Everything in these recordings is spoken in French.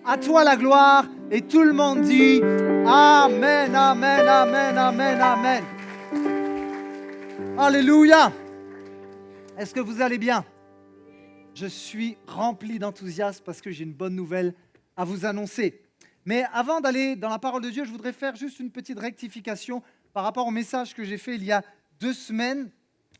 À toi la gloire. Et tout le monde dit Amen, Amen, Amen, Amen, Amen. Alléluia. Est-ce que vous allez bien? Je suis rempli d'enthousiasme parce que j'ai une bonne nouvelle à vous annoncer. Mais avant d'aller dans la parole de Dieu, je voudrais faire juste une petite rectification par rapport au message que j'ai fait il y a 2 semaines.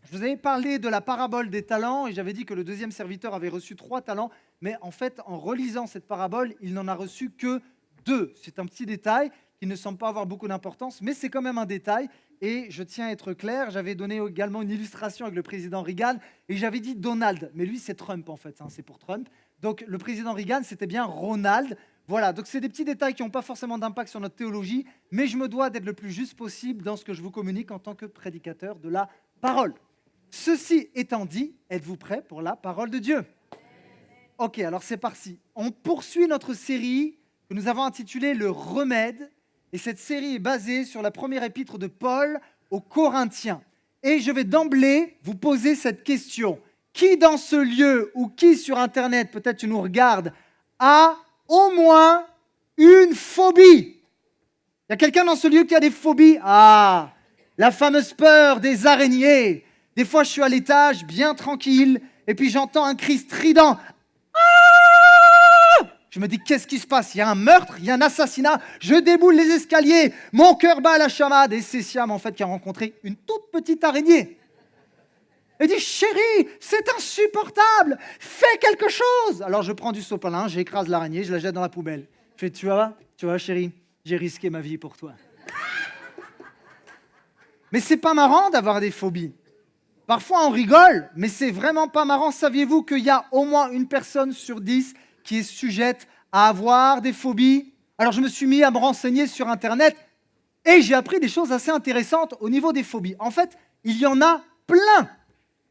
Je vous avais parlé de la parabole des talents et j'avais dit que le deuxième serviteur avait reçu 3 talents. Mais en fait, en relisant cette parabole, il n'en a reçu que 2. C'est un petit détail qui ne semble pas avoir beaucoup d'importance, mais c'est quand même un détail. Et je tiens à être clair, j'avais donné également une illustration avec le président Reagan et j'avais dit Donald, mais lui c'est Trump en fait, c'est pour Trump. Donc le président Reagan c'était bien Ronald. Voilà, donc c'est des petits détails qui n'ont pas forcément d'impact sur notre théologie, mais je me dois d'être le plus juste possible dans ce que je vous communique en tant que prédicateur de la parole. Ceci étant dit, êtes-vous prêts pour la parole de Dieu? Ok, alors c'est parti. On poursuit notre série que nous avons intitulée Le Remède. Et cette série est basée sur la première épître de Paul aux Corinthiens. Et je vais d'emblée vous poser cette question. Qui dans ce lieu ou qui sur Internet, peut-être tu nous regardes, a au moins une phobie? Il y a quelqu'un dans ce lieu qui a des phobies? Ah, la fameuse peur des araignées. Des fois, je suis à l'étage, bien tranquille, et puis j'entends un cri strident. Je me dis, qu'est-ce qui se passe? Il y a un meurtre, il y a un assassinat, je déboule les escaliers, mon cœur bat à la chamade. Et c'est Siam, en fait, qui a rencontré une toute petite araignée. Elle dit, chérie, c'est insupportable, fais quelque chose. Alors je prends du sopalin, j'écrase l'araignée, je la jette dans la poubelle. Je fais, tu vois, chérie, j'ai risqué ma vie pour toi. Mais c'est pas marrant d'avoir des phobies. Parfois on rigole, mais c'est vraiment pas marrant. Saviez-vous qu'il y a au moins une personne sur 10 qui est sujette à avoir des phobies? Alors je me suis mis à me renseigner sur Internet et j'ai appris des choses assez intéressantes au niveau des phobies. En fait, il y en a plein.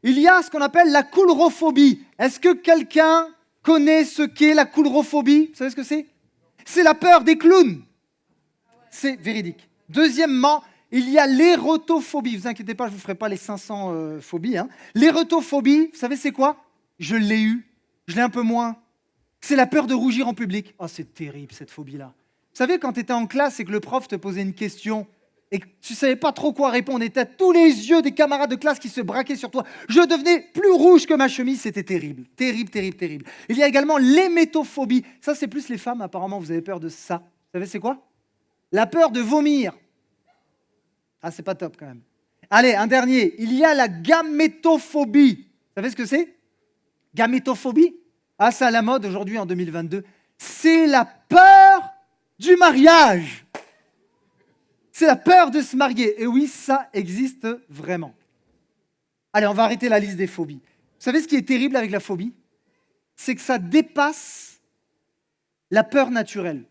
Il y a ce qu'on appelle la coulrophobie. Est-ce que quelqu'un connaît ce qu'est la coulrophobie? Vous savez ce que c'est? C'est la peur des clowns. C'est véridique. Deuxièmement, il y a l'érotophobie. Ne vous inquiétez pas, je ne vous ferai pas les 500 phobies. L'érotophobie, vous savez c'est quoi? Je l'ai eu. Je l'ai un peu moins. C'est la peur de rougir en public. Oh, c'est terrible cette phobie-là. Vous savez, quand tu étais en classe et que le prof te posait une question et que tu ne savais pas trop quoi répondre, et tu as tous les yeux des camarades de classe qui se braquaient sur toi, je devenais plus rouge que ma chemise, c'était terrible. Terrible, terrible, terrible. Il y a également l'hémétophobie. Ça, c'est plus les femmes, apparemment, vous avez peur de ça. Vous savez, c'est quoi? La peur de vomir. Ah, c'est pas top quand même. Allez, un dernier. Il y a la gamétophobie. Vous savez ce que c'est? Gamétophobie? Ah, c'est à la mode aujourd'hui en 2022. C'est la peur du mariage. C'est la peur de se marier. Et oui, ça existe vraiment. Allez, on va arrêter la liste des phobies. Vous savez ce qui est terrible avec la phobie? C'est que ça dépasse la peur naturelle.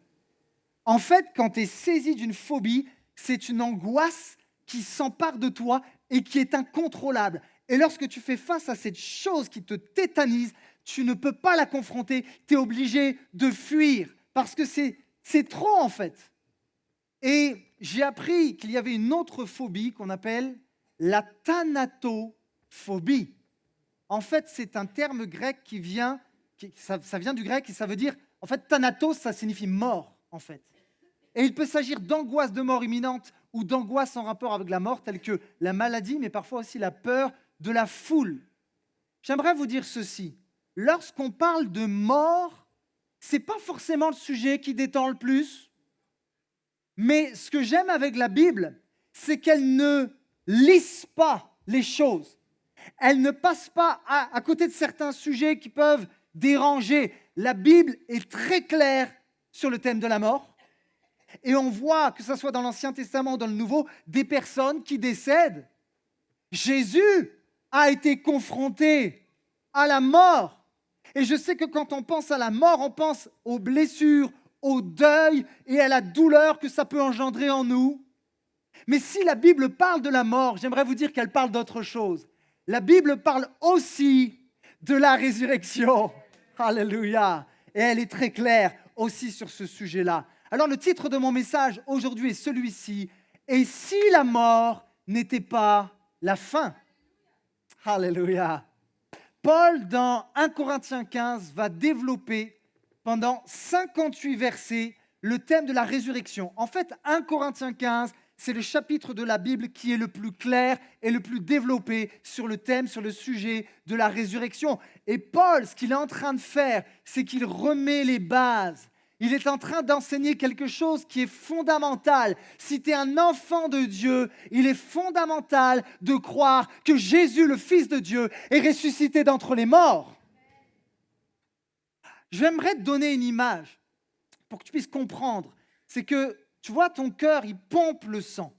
En fait, quand tu es saisi d'une phobie, c'est une angoisse qui s'empare de toi et qui est incontrôlable. Et lorsque tu fais face à cette chose qui te tétanise, tu ne peux pas la confronter, tu es obligé de fuir parce que c'est trop en fait. Et j'ai appris qu'il y avait une autre phobie qu'on appelle la thanatophobie. En fait, c'est un terme grec ça vient du grec et ça veut dire, en fait, thanatos, ça signifie mort en fait. Et il peut s'agir d'angoisse de mort imminente ou d'angoisse en rapport avec la mort, telle que la maladie, mais parfois aussi la peur de la foule. J'aimerais vous dire ceci. Lorsqu'on parle de mort, ce n'est pas forcément le sujet qui détend le plus. Mais ce que j'aime avec la Bible, c'est qu'elle ne lisse pas les choses. Elle ne passe pas à côté de certains sujets qui peuvent déranger. La Bible est très claire sur le thème de la mort. Et on voit, que ce soit dans l'Ancien Testament ou dans le Nouveau, des personnes qui décèdent. Jésus a été confronté à la mort. Et je sais que quand on pense à la mort, on pense aux blessures, au deuil et à la douleur que ça peut engendrer en nous. Mais si la Bible parle de la mort, j'aimerais vous dire qu'elle parle d'autre chose. La Bible parle aussi de la résurrection. Alléluia. Et elle est très claire aussi sur ce sujet-là. Alors le titre de mon message aujourd'hui est celui-ci. Et si la mort n'était pas la fin? Alléluia. Paul, dans 1 Corinthiens 15, va développer pendant 58 versets le thème de la résurrection. En fait, 1 Corinthiens 15, c'est le chapitre de la Bible qui est le plus clair et le plus développé sur le thème, sur le sujet de la résurrection. Et Paul, ce qu'il est en train de faire, c'est qu'il remet les bases. Il est en train d'enseigner quelque chose qui est fondamental. Si tu es un enfant de Dieu, il est fondamental de croire que Jésus, le Fils de Dieu, est ressuscité d'entre les morts. J'aimerais te donner une image pour que tu puisses comprendre. C'est que, tu vois, ton cœur, il pompe le sang.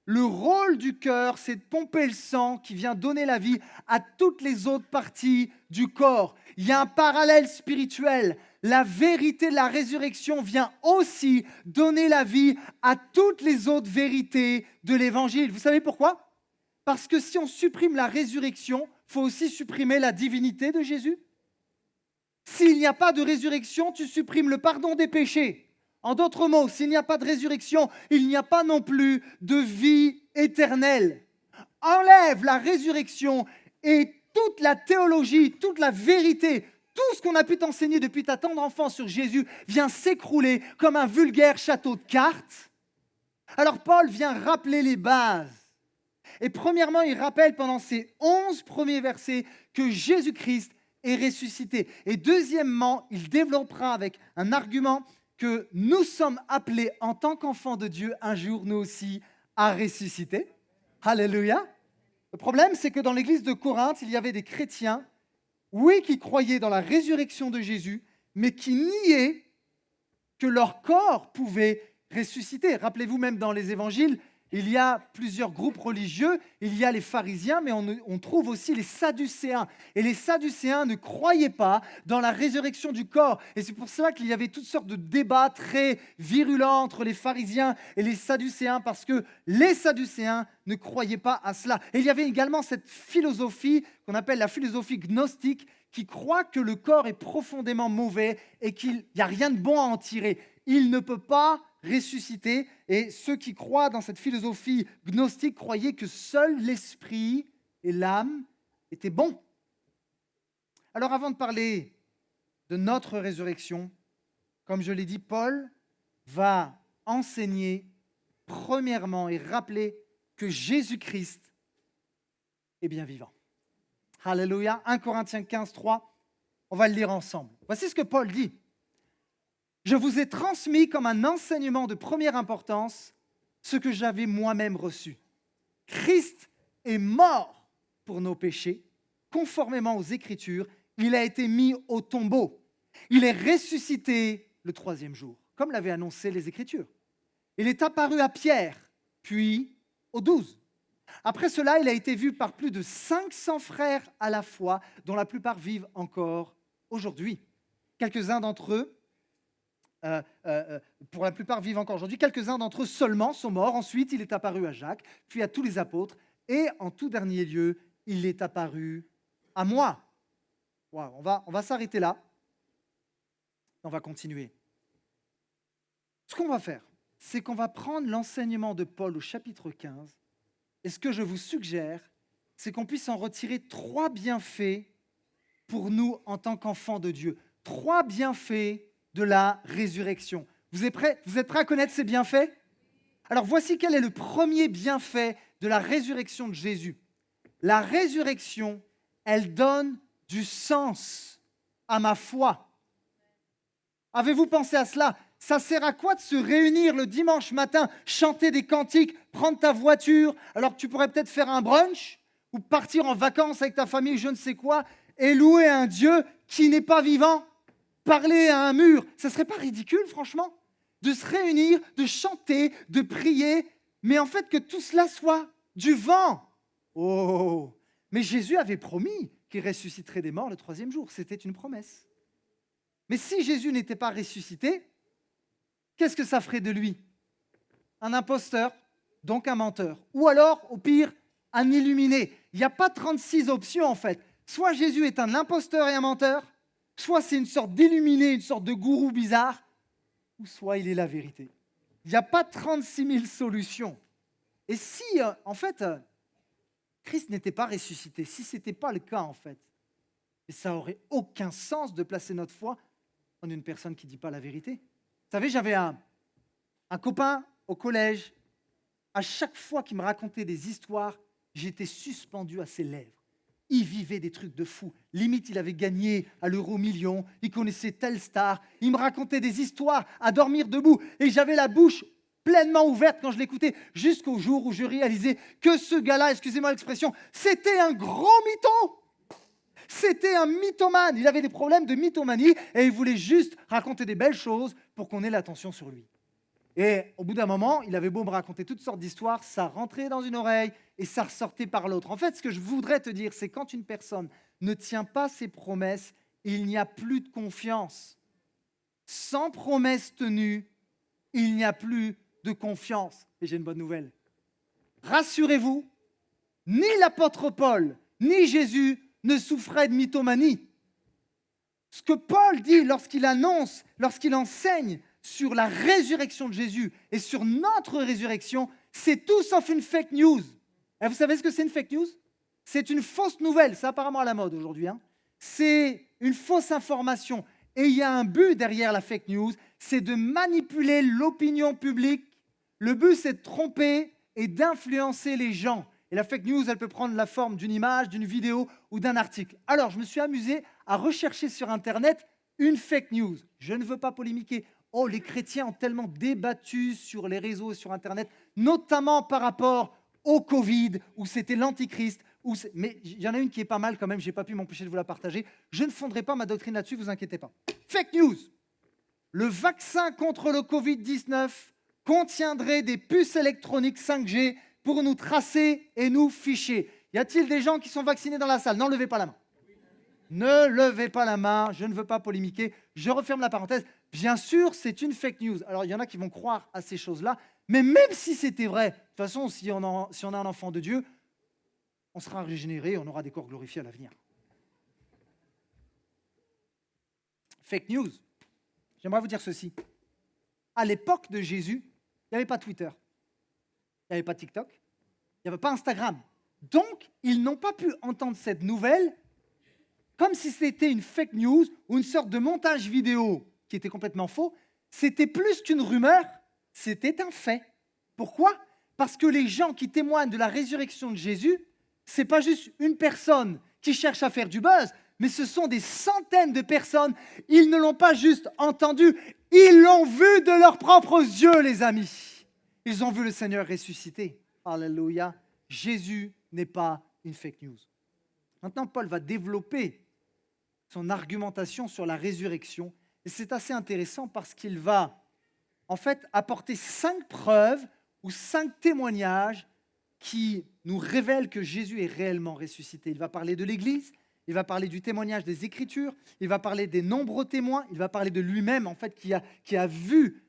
Le rôle du cœur, c'est de pomper le sang qui vient donner la vie à toutes les autres parties du corps. Il y a un parallèle spirituel. La vérité de la résurrection vient aussi donner la vie à toutes les autres vérités de l'Évangile. Vous savez pourquoi? Parce que si on supprime la résurrection, il faut aussi supprimer la divinité de Jésus. S'il n'y a pas de résurrection, tu supprimes le pardon des péchés. En d'autres mots, s'il n'y a pas de résurrection, il n'y a pas non plus de vie éternelle. Enlève la résurrection et toute la théologie, toute la vérité, tout ce qu'on a pu t'enseigner depuis ta tendre enfance sur Jésus vient s'écrouler comme un vulgaire château de cartes. Alors Paul vient rappeler les bases. Et premièrement, il rappelle pendant ces 11 premiers versets que Jésus-Christ est ressuscité. Et deuxièmement, il développera avec un argument que nous sommes appelés en tant qu'enfants de Dieu un jour nous aussi à ressusciter. Alléluia. Le problème, c'est que dans l'église de Corinthe, il y avait des chrétiens, oui, qui croyaient dans la résurrection de Jésus, mais qui niaient que leur corps pouvait ressusciter. Rappelez-vous, même dans les évangiles, il y a plusieurs groupes religieux. Il y a les pharisiens, mais on trouve aussi les sadducéens. Et les sadducéens ne croyaient pas dans la résurrection du corps. Et c'est pour cela qu'il y avait toutes sortes de débats très virulents entre les pharisiens et les sadducéens, parce que les sadducéens ne croyaient pas à cela. Et il y avait également cette philosophie qu'on appelle la philosophie gnostique, qui croit que le corps est profondément mauvais et qu'il n'y a rien de bon à en tirer. Il ne peut pas ressusciter. Et ceux qui croient dans cette philosophie gnostique croyaient que seul l'esprit et l'âme étaient bons. Alors avant de parler de notre résurrection, comme je l'ai dit, Paul va enseigner premièrement et rappeler que Jésus-Christ est bien vivant. Alléluia. 1 Corinthiens 15, 3. On va le lire ensemble. Voici ce que Paul dit. Je vous ai transmis comme un enseignement de première importance ce que j'avais moi-même reçu. Christ est mort pour nos péchés, conformément aux Écritures. Il a été mis au tombeau. Il est ressuscité le troisième jour, comme l'avaient annoncé les Écritures. Il est apparu à Pierre, puis aux 12. Après cela, il a été vu par plus de 500 frères à la fois, dont la plupart vivent encore aujourd'hui. Quelques-uns d'entre eux, pour la plupart vivent encore aujourd'hui, quelques-uns d'entre eux seulement sont morts. Ensuite, il est apparu à Jacques, puis à tous les apôtres, et en tout dernier lieu, il est apparu à moi. Wow, on va s'arrêter là. On va continuer. Ce qu'on va faire, c'est qu'on va prendre l'enseignement de Paul au chapitre 15, et ce que je vous suggère, c'est qu'on puisse en retirer 3 bienfaits pour nous en tant qu'enfants de Dieu. 3 bienfaits de la résurrection. Vous êtes prêts à connaître ces bienfaits? Alors voici quel est le premier bienfait de la résurrection de Jésus. La résurrection, elle donne du sens à ma foi. Avez-vous pensé à cela? Ça sert à quoi de se réunir le dimanche matin, chanter des cantiques, prendre ta voiture, alors que tu pourrais peut-être faire un brunch ou partir en vacances avec ta famille, je ne sais quoi, et louer un Dieu qui n'est pas vivant? Parler à un mur, ça ne serait pas ridicule, franchement, de se réunir, de chanter, de prier, mais en fait que tout cela soit du vent. Oh, mais Jésus avait promis qu'il ressusciterait des morts le 3e jour, c'était une promesse. Mais si Jésus n'était pas ressuscité, qu'est-ce que ça ferait de lui? Un imposteur, donc un menteur, ou alors, au pire, un illuminé. Il n'y a pas 36 options en fait. Soit Jésus est un imposteur et un menteur, soit c'est une sorte d'illuminé, une sorte de gourou bizarre, ou soit il est la vérité. Il n'y a pas 36 000 solutions. Et si, en fait, Christ n'était pas ressuscité, si ce n'était pas le cas, en fait, et ça n'aurait aucun sens de placer notre foi en une personne qui ne dit pas la vérité. Vous savez, j'avais un copain au collège. À chaque fois qu'il me racontait des histoires, j'étais suspendu à ses lèvres. Il vivait des trucs de fou. Limite, il avait gagné à l'euro-million. Il connaissait telle star. Il me racontait des histoires à dormir debout. Et j'avais la bouche pleinement ouverte quand je l'écoutais, jusqu'au jour où je réalisais que ce gars-là, excusez-moi l'expression, c'était un gros mytho. C'était un mythomane. Il avait des problèmes de mythomanie et il voulait juste raconter des belles choses pour qu'on ait l'attention sur lui. Et au bout d'un moment, il avait beau me raconter toutes sortes d'histoires, ça rentrait dans une oreille et ça ressortait par l'autre. En fait, ce que je voudrais te dire, c'est quand une personne ne tient pas ses promesses, il n'y a plus de confiance. Sans promesse tenue, il n'y a plus de confiance. Et j'ai une bonne nouvelle. Rassurez-vous, ni l'apôtre Paul, ni Jésus ne souffraient de mythomanie. Ce que Paul dit lorsqu'il annonce, lorsqu'il enseigne sur la résurrection de Jésus et sur notre résurrection, c'est tout sauf une fake news. Et vous savez ce que c'est une fake news? C'est une fausse nouvelle, c'est apparemment à la mode aujourd'hui. C'est une fausse information. Et il y a un but derrière la fake news, c'est de manipuler l'opinion publique. Le but, c'est de tromper et d'influencer les gens. Et la fake news, elle peut prendre la forme d'une image, d'une vidéo ou d'un article. Alors, je me suis amusé à rechercher sur Internet une fake news. Je ne veux pas polémiquer. Oh, les chrétiens ont tellement débattu sur les réseaux et sur Internet, notamment par rapport au Covid, où c'était l'Antichrist. Mais il y en a une qui est pas mal quand même, je n'ai pas pu m'empêcher de vous la partager. Je ne fonderai pas ma doctrine là-dessus, vous inquiétez pas. Fake news. Le vaccin contre le Covid-19 contiendrait des puces électroniques 5G pour nous tracer et nous ficher. Y a-t-il des gens qui sont vaccinés dans la salle? Non, levez pas la main. Ne levez pas la main, je ne veux pas polémiquer. Je referme la parenthèse. Bien sûr, c'est une fake news. Alors, il y en a qui vont croire à ces choses-là, mais même si c'était vrai, de toute façon, si on a un enfant de Dieu, on sera régénéré, on aura des corps glorifiés à l'avenir. Fake news. J'aimerais vous dire ceci. À l'époque de Jésus, il n'y avait pas Twitter, il n'y avait pas TikTok, il n'y avait pas Instagram. Donc, ils n'ont pas pu entendre cette nouvelle comme si c'était une fake news ou une sorte de montage vidéo qui était complètement faux. C'était plus qu'une rumeur, c'était un fait. Pourquoi? Parce que les gens qui témoignent de la résurrection de Jésus, ce n'est pas juste une personne qui cherche à faire du buzz, mais ce sont des centaines de personnes. Ils ne l'ont pas juste entendu, ils l'ont vu de leurs propres yeux, les amis. Ils ont vu le Seigneur ressusciter. Alléluia. Jésus n'est pas une fake news. Maintenant, Paul va développer son argumentation sur la résurrection. Et c'est assez intéressant parce qu'il va, en fait, apporter 5 preuves ou 5 témoignages qui nous révèlent que Jésus est réellement ressuscité. Il va parler de l'Église, il va parler du témoignage des Écritures, il va parler des nombreux témoins, il va parler de lui-même, en fait, qui a vu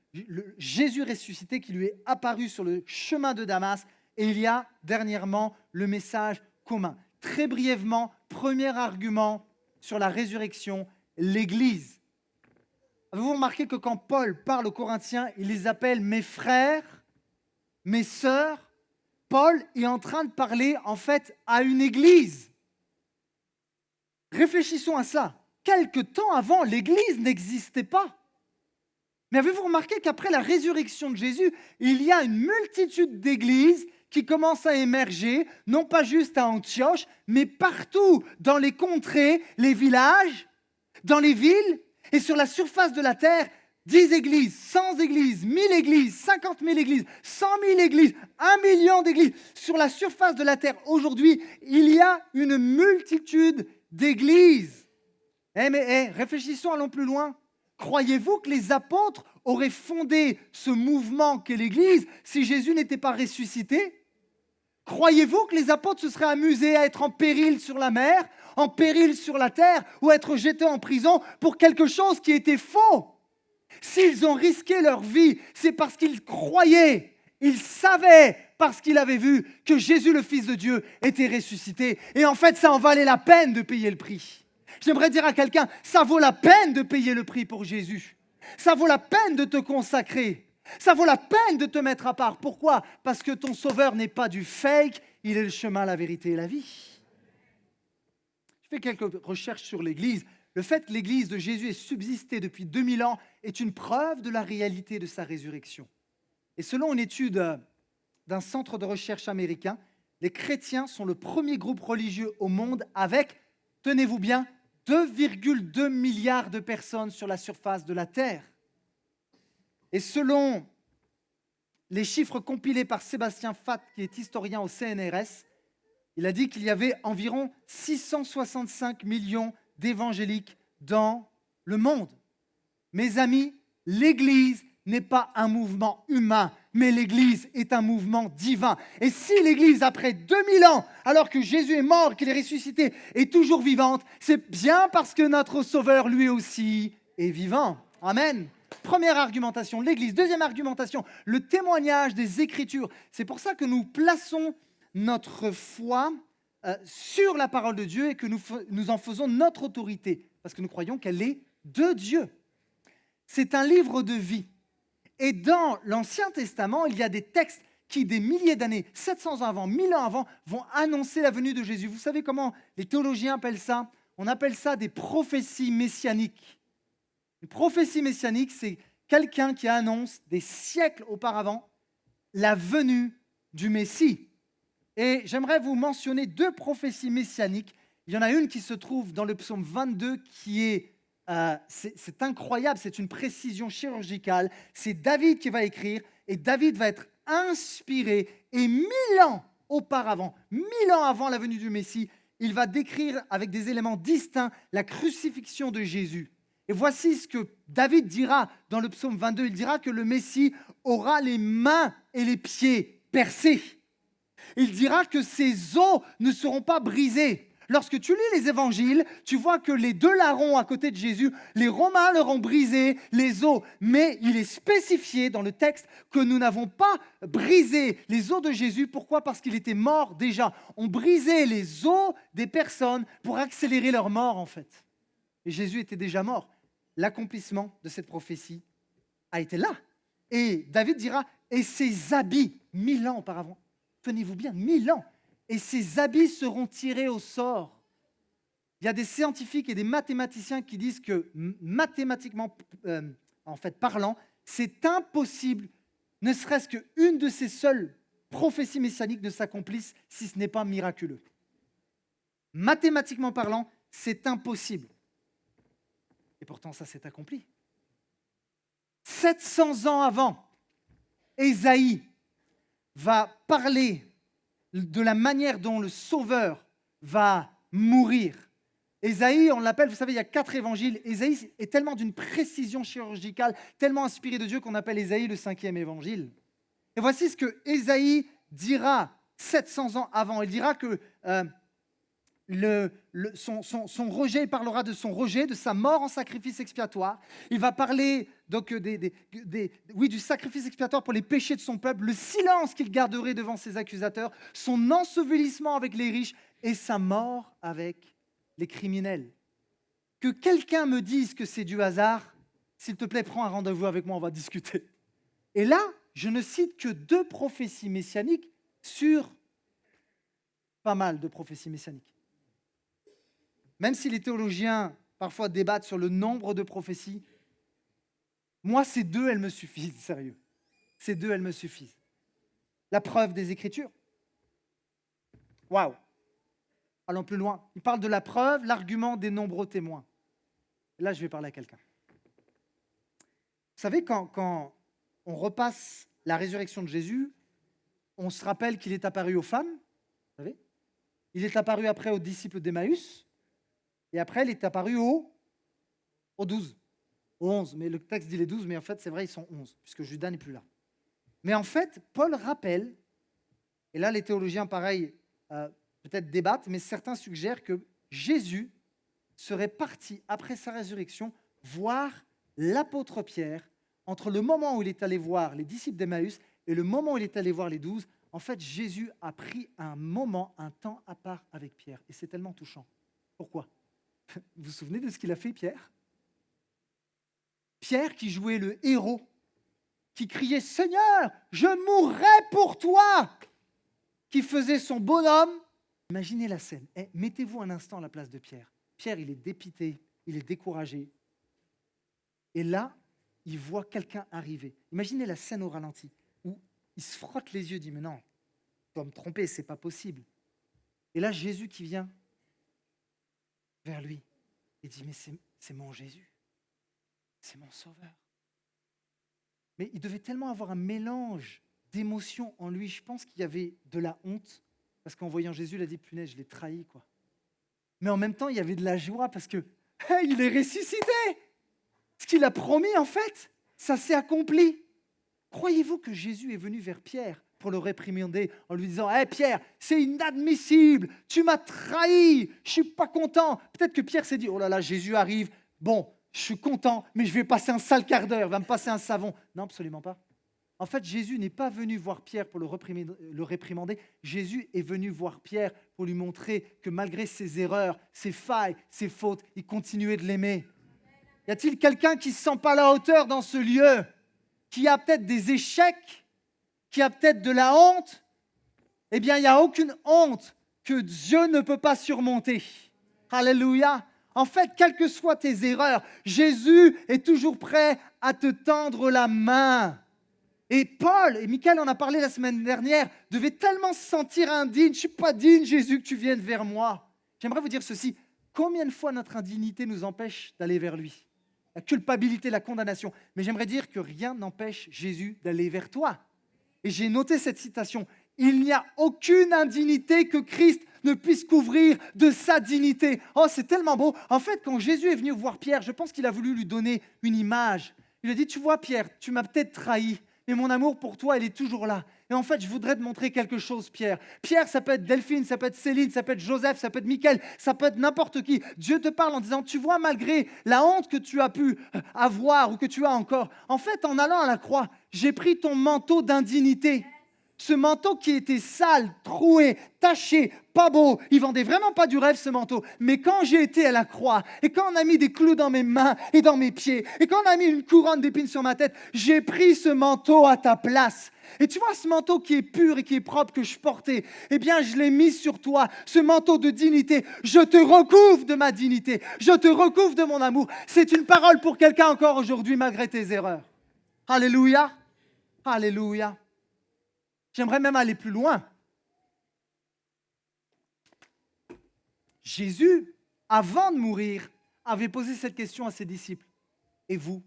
Jésus ressuscité, qui lui est apparu sur le chemin de Damas. Et il y a, dernièrement, le message commun. Très brièvement, premier argument sur la résurrection, l'Église. Avez-vous remarqué que quand Paul parle aux Corinthiens, il les appelle mes frères, mes sœurs? Paul est en train de parler en fait à une Église. Réfléchissons à ça. Quelque temps avant, l'Église n'existait pas. Mais avez-vous remarqué qu'après la résurrection de Jésus, il y a une multitude d'églises qui commencent à émerger, non pas juste à Antioche, mais partout dans les contrées, les villages, dans les villes et sur la surface de la terre. 10 églises, 100 églises, 1000 églises, 50 000 églises, 100 000 églises, 1 million d'églises. Sur la surface de la terre, aujourd'hui, il y a une multitude d'églises. Réfléchissons, allons plus loin. Croyez-vous que les apôtres auraient fondé ce mouvement qu'est l'Église si Jésus n'était pas ressuscité? Croyez-vous que les apôtres se seraient amusés à être en péril sur la mer, en péril sur la terre, ou à être jetés en prison pour quelque chose qui était faux? S'ils ont risqué leur vie, c'est parce qu'ils croyaient, ils savaient, parce qu'ils avaient vu que Jésus, le Fils de Dieu, était ressuscité. Et en fait, ça en valait la peine de payer le prix. J'aimerais dire à quelqu'un, ça vaut la peine de payer le prix pour Jésus. Ça vaut la peine de te consacrer. Ça vaut la peine de te mettre à part. Pourquoi? Parce que ton sauveur n'est pas du fake, il est le chemin, la vérité et la vie. Je fais quelques recherches sur l'Église. Le fait que l'Église de Jésus ait subsisté depuis 2000 ans est une preuve de la réalité de sa résurrection. Et selon une étude d'un centre de recherche américain, les chrétiens sont le premier groupe religieux au monde avec, tenez-vous bien, 2,2 milliards de personnes sur la surface de la Terre. Et selon les chiffres compilés par Sébastien Fath, qui est historien au CNRS, il a dit qu'il y avait environ 665 millions d'évangéliques dans le monde. Mes amis, l'Église n'est pas un mouvement humain, mais l'Église est un mouvement divin. Et si l'Église, après 2000 ans, alors que Jésus est mort, qu'il est ressuscité, est toujours vivante, c'est bien parce que notre Sauveur, lui aussi, est vivant. Amen. Première argumentation, l'Église. Deuxième argumentation, le témoignage des Écritures. C'est pour ça que nous plaçons notre foi sur la parole de Dieu et que nous en faisons notre autorité, parce que nous croyons qu'elle est de Dieu. C'est un livre de vie. Et dans l'Ancien Testament, il y a des textes qui, des milliers d'années, 700 ans avant, 1000 ans avant, vont annoncer la venue de Jésus. Vous savez comment les théologiens appellent ça? On appelle ça des prophéties messianiques. Une prophétie messianique, c'est quelqu'un qui annonce des siècles auparavant la venue du Messie. Et j'aimerais vous mentionner 2 prophéties messianiques. Il y en a une qui se trouve dans le psaume 22 qui est c'est incroyable, c'est une précision chirurgicale. C'est David qui va écrire et David va être inspiré. Et 1000 ans auparavant, 1000 ans avant la venue du Messie, il va décrire avec des éléments distincts la crucifixion de Jésus. Et voici ce que David dira dans le psaume 22. Il dira que le Messie aura les mains et les pieds percés. Il dira que ses os ne seront pas brisés. Lorsque tu lis les évangiles, tu vois que les 2 larrons à côté de Jésus, les Romains leur ont brisé les os. Mais il est spécifié dans le texte que nous n'avons pas brisé les os de Jésus. Pourquoi? Parce qu'il était mort déjà. On brisait les os des personnes pour accélérer leur mort en fait. Et Jésus était déjà mort. L'accomplissement de cette prophétie a été là. Et David dira, et ses habits, 1000 ans auparavant, tenez-vous bien, 1000 ans, et ses habits seront tirés au sort. Il y a des scientifiques et des mathématiciens qui disent que mathématiquement, en fait, parlant, c'est impossible, ne serait-ce qu'une de ces seules prophéties messianiques ne s'accomplisse si ce n'est pas miraculeux. Mathématiquement parlant, c'est impossible. Et pourtant, ça s'est accompli. 700 ans avant, Ésaïe va parler de la manière dont le Sauveur va mourir. Ésaïe, on l'appelle, vous savez, il y a 4 évangiles. Ésaïe est tellement d'une précision chirurgicale, tellement inspiré de Dieu qu'on appelle Ésaïe le 5e évangile. Et voici ce que Ésaïe dira 700 ans avant. Il dira que son rejet, il parlera de son rejet, de sa mort en sacrifice expiatoire. Il va parler donc du sacrifice expiatoire pour les péchés de son peuple, le silence qu'il garderait devant ses accusateurs, son ensevelissement avec les riches et sa mort avec les criminels. Que quelqu'un me dise que c'est du hasard, s'il te plaît, prends un rendez-vous avec moi, on va discuter. Et là, je ne cite que 2 prophéties messianiques sur pas mal de prophéties messianiques. Même si les théologiens parfois débattent sur le nombre de prophéties, moi, ces 2, elles me suffisent, sérieux. Ces 2, elles me suffisent. La preuve des Écritures. Waouh! Allons plus loin. Il parle de la preuve, l'argument des nombreux témoins. Et là, je vais parler à quelqu'un. Vous savez, quand on repasse la résurrection de Jésus, on se rappelle qu'il est apparu aux femmes. Vous savez? Il est apparu après aux disciples d'Emmaüs. Et après, il est apparu aux 12, aux 11. Mais le texte dit les 12, mais en fait, c'est vrai, ils sont 11, puisque Judas n'est plus là. Mais en fait, Paul rappelle, et là, les théologiens, pareil, peut-être débattent, mais certains suggèrent que Jésus serait parti, après sa résurrection, voir l'apôtre Pierre, entre le moment où il est allé voir les disciples d'Emmaüs et le moment où il est allé voir les 12. En fait, Jésus a pris un moment, un temps à part avec Pierre. Et c'est tellement touchant. Pourquoi ? Vous vous souvenez de ce qu'il a fait, Pierre ? Pierre qui jouait le héros, qui criait « Seigneur, je mourrai pour toi !» qui faisait son bonhomme. Imaginez la scène. Mettez-vous un instant à la place de Pierre. Pierre, il est dépité, il est découragé. Et là, il voit quelqu'un arriver. Imaginez la scène au ralenti, où il se frotte les yeux, il dit, mais non, je dois me tromper, c'est pas possible. Et là, Jésus qui vient vers lui, il dit, mais c'est mon Jésus, c'est mon Sauveur. Mais il devait tellement avoir un mélange d'émotions en lui, je pense qu'il y avait de la honte, parce qu'en voyant Jésus, il a dit, punaise, je l'ai trahi, quoi. Mais en même temps, il y avait de la joie, parce que, hey, il est ressuscité. Ce qu'il a promis, en fait, ça s'est accompli. Croyez-vous que Jésus est venu vers Pierre pour le réprimander en lui disant « Hé Pierre, c'est inadmissible, tu m'as trahi, je ne suis pas content ». Peut-être que Pierre s'est dit « Oh là là, Jésus arrive, bon, je suis content, mais je vais passer un sale quart d'heure, il va me passer un savon ». Non, absolument pas. En fait, Jésus n'est pas venu voir Pierre pour le réprimander. Jésus est venu voir Pierre pour lui montrer que malgré ses erreurs, ses failles, ses fautes, il continuait de l'aimer. Y a-t-il quelqu'un qui ne se sent pas à la hauteur dans ce lieu, qui a peut-être des échecs, qui a peut-être de la honte? Eh bien, il n'y a aucune honte que Dieu ne peut pas surmonter. Alléluia. En fait, quelles que soient tes erreurs, Jésus est toujours prêt à te tendre la main. Et Paul, et Michael en a parlé la semaine dernière, devaient tellement se sentir indignes. Je ne suis pas digne, Jésus, que tu viennes vers moi. J'aimerais vous dire ceci. Combien de fois notre indignité nous empêche d'aller vers lui? La culpabilité, la condamnation. Mais j'aimerais dire que rien n'empêche Jésus d'aller vers toi. Et j'ai noté cette citation. Il n'y a aucune indignité que Christ ne puisse couvrir de sa dignité. Oh, c'est tellement beau. En fait, quand Jésus est venu voir Pierre, je pense qu'il a voulu lui donner une image. Il a dit, tu vois Pierre, tu m'as peut-être trahi, mais mon amour pour toi, il est toujours là. Et en fait, je voudrais te montrer quelque chose, Pierre. Pierre, ça peut être Delphine, ça peut être Céline, ça peut être Joseph, ça peut être Michael, ça peut être n'importe qui. Dieu te parle en disant, tu vois, malgré la honte que tu as pu avoir ou que tu as encore, en fait, en allant à la croix, j'ai pris ton manteau d'indignité. Ce manteau qui était sale, troué, taché, pas beau. Il vendait vraiment pas du rêve, ce manteau. Mais quand j'ai été à la croix, et quand on a mis des clous dans mes mains et dans mes pieds, et quand on a mis une couronne d'épines sur ma tête, j'ai pris ce manteau à ta place. Et tu vois, ce manteau qui est pur et qui est propre que je portais, eh bien, je l'ai mis sur toi, ce manteau de dignité. Je te recouvre de ma dignité. Je te recouvre de mon amour. C'est une parole pour quelqu'un encore aujourd'hui, malgré tes erreurs. Alléluia. Alléluia. J'aimerais même aller plus loin. Jésus, avant de mourir, avait posé cette question à ses disciples. Et vous,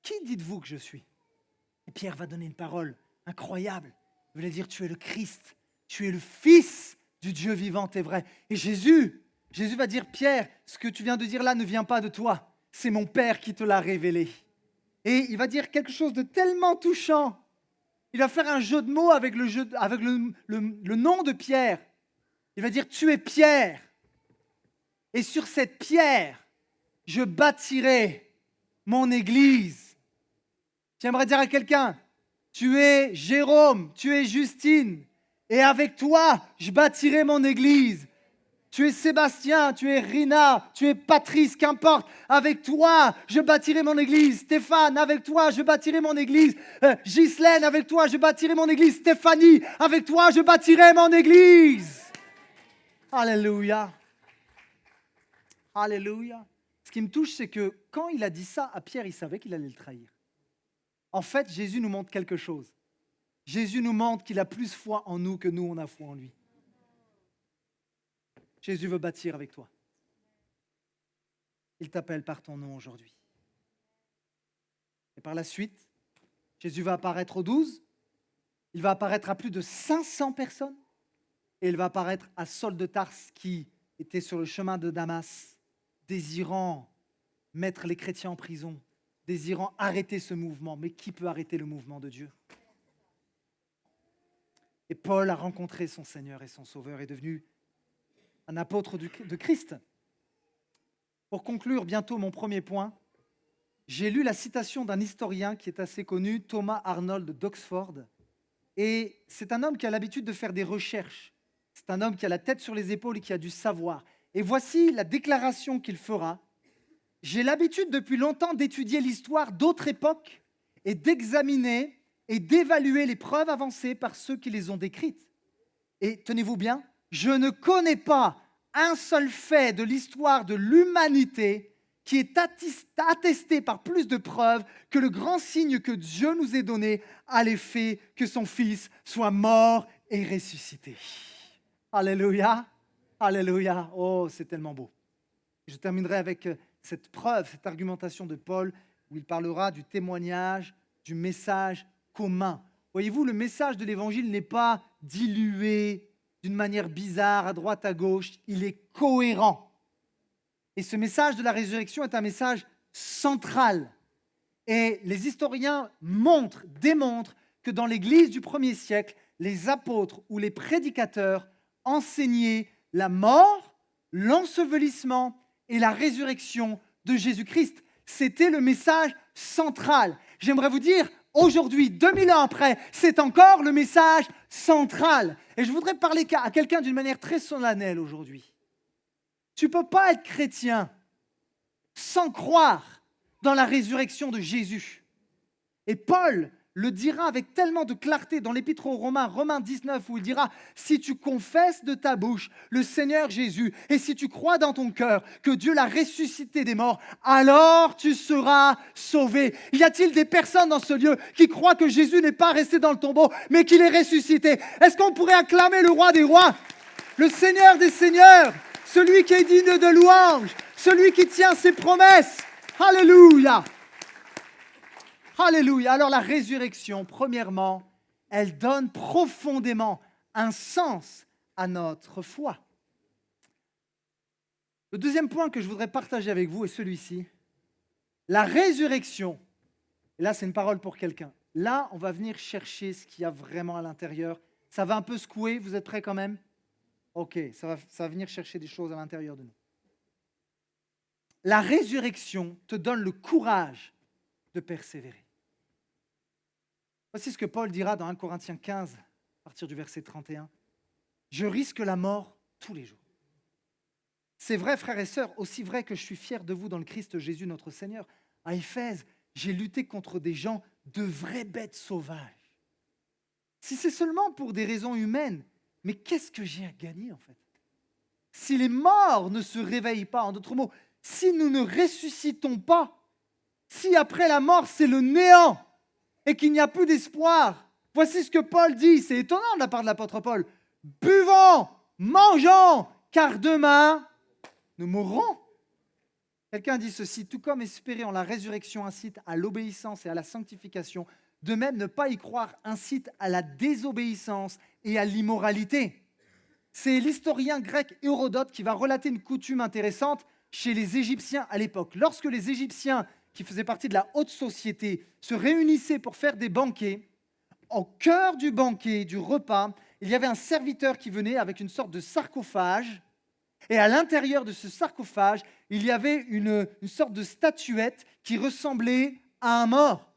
qui dites-vous que je suis? Et Pierre va donner une parole incroyable. Il va dire, tu es le Christ, tu es le Fils du Dieu vivant et vrai. Et Jésus va dire, Pierre, ce que tu viens de dire là ne vient pas de toi. C'est mon Père qui te l'a révélé. Et il va dire quelque chose de tellement touchant. Il va faire un jeu de mots avec le nom de Pierre. Il va dire, tu es Pierre. Et sur cette pierre, je bâtirai mon église. J'aimerais dire à quelqu'un, tu es Jérôme, tu es Justine. Et avec toi, je bâtirai mon église. Tu es Sébastien, tu es Rina, tu es Patrice, qu'importe. Avec toi, je bâtirai mon église. Stéphane, avec toi, je bâtirai mon église. Ghislaine, avec toi, je bâtirai mon église. Stéphanie, avec toi, je bâtirai mon église. Alléluia. Alléluia. Ce qui me touche, c'est que quand il a dit ça à Pierre, il savait qu'il allait le trahir. En fait, Jésus nous montre quelque chose. Jésus nous montre qu'il a plus foi en nous que nous, on a foi en lui. Jésus veut bâtir avec toi. Il t'appelle par ton nom aujourd'hui. Et par la suite, Jésus va apparaître aux 12. Il va apparaître à plus de 500 personnes. Et il va apparaître à Saul de Tarse qui était sur le chemin de Damas, désirant mettre les chrétiens en prison, désirant arrêter ce mouvement. Mais qui peut arrêter le mouvement de Dieu? Et Paul a rencontré son Seigneur et son Sauveur, est devenu un apôtre de Christ. Pour conclure bientôt mon premier point, j'ai lu la citation d'un historien qui est assez connu, Thomas Arnold d'Oxford. Et c'est un homme qui a l'habitude de faire des recherches. C'est un homme qui a la tête sur les épaules et qui a du savoir. Et voici la déclaration qu'il fera. J'ai l'habitude depuis longtemps d'étudier l'histoire d'autres époques et d'examiner et d'évaluer les preuves avancées par ceux qui les ont décrites. Et tenez-vous bien, je ne connais pas un seul fait de l'histoire de l'humanité qui est attesté par plus de preuves que le grand signe que Dieu nous ait donné à l'effet que son Fils soit mort et ressuscité. Alléluia, alléluia. Oh, c'est tellement beau. Je terminerai avec cette preuve, cette argumentation de Paul, où il parlera du témoignage, du message commun. Voyez-vous, le message de l'Évangile n'est pas dilué d'une manière bizarre, à droite, à gauche. Il est cohérent. Et ce message de la résurrection est un message central. Et les historiens démontrent que dans l'Église du 1er siècle, les apôtres ou les prédicateurs enseignaient la mort, l'ensevelissement et la résurrection de Jésus-Christ. C'était le message central. J'aimerais vous dire, aujourd'hui, 2000 ans après, c'est encore le message central. Et je voudrais parler à quelqu'un d'une manière très solennelle aujourd'hui. Tu ne peux pas être chrétien sans croire dans la résurrection de Jésus. Et Paul le dira avec tellement de clarté dans l'Épître aux Romains, Romains 19, où il dira « Si tu confesses de ta bouche le Seigneur Jésus, et si tu crois dans ton cœur que Dieu l'a ressuscité des morts, alors tu seras sauvé. » Y a-t-il des personnes dans ce lieu qui croient que Jésus n'est pas resté dans le tombeau, mais qu'il est ressuscité? Est-ce qu'on pourrait acclamer le roi des rois, le Seigneur des seigneurs, celui qui est digne de louange, celui qui tient ses promesses? Alléluia! Alléluia. Alors la résurrection, premièrement, elle donne profondément un sens à notre foi. Le deuxième point que je voudrais partager avec vous est celui-ci. La résurrection, et là c'est une parole pour quelqu'un, là on va venir chercher ce qu'il y a vraiment à l'intérieur. Ça va un peu secouer, vous êtes prêts quand même? Ok, ça va venir chercher des choses à l'intérieur de nous. La résurrection te donne le courage de persévérer. Voici ce que Paul dira dans 1 Corinthiens 15, à partir du verset 31. « Je risque la mort tous les jours. C'est vrai, frères et sœurs, aussi vrai que je suis fier de vous dans le Christ Jésus notre Seigneur. À Éphèse, j'ai lutté contre des gens de vraies bêtes sauvages. Si c'est seulement pour des raisons humaines, mais qu'est-ce que j'ai à gagner en fait? Si les morts ne se réveillent pas, en d'autres mots, si nous ne ressuscitons pas, si après la mort c'est le néant, et qu'il n'y a plus d'espoir. Voici ce que Paul dit, c'est étonnant de la part de l'apôtre Paul. Buvons, mangeons, car demain, nous mourrons. Quelqu'un dit ceci, tout comme espérer en la résurrection incite à l'obéissance et à la sanctification, de même ne pas y croire incite à la désobéissance et à l'immoralité. C'est l'historien grec Hérodote qui va relater une coutume intéressante chez les Égyptiens à l'époque. Lorsque les Égyptiens qui faisaient partie de la haute société, se réunissaient pour faire des banquets. Au cœur du banquet, du repas, il y avait un serviteur qui venait avec une sorte de sarcophage. Et à l'intérieur de ce sarcophage, il y avait une sorte de statuette qui ressemblait à un mort.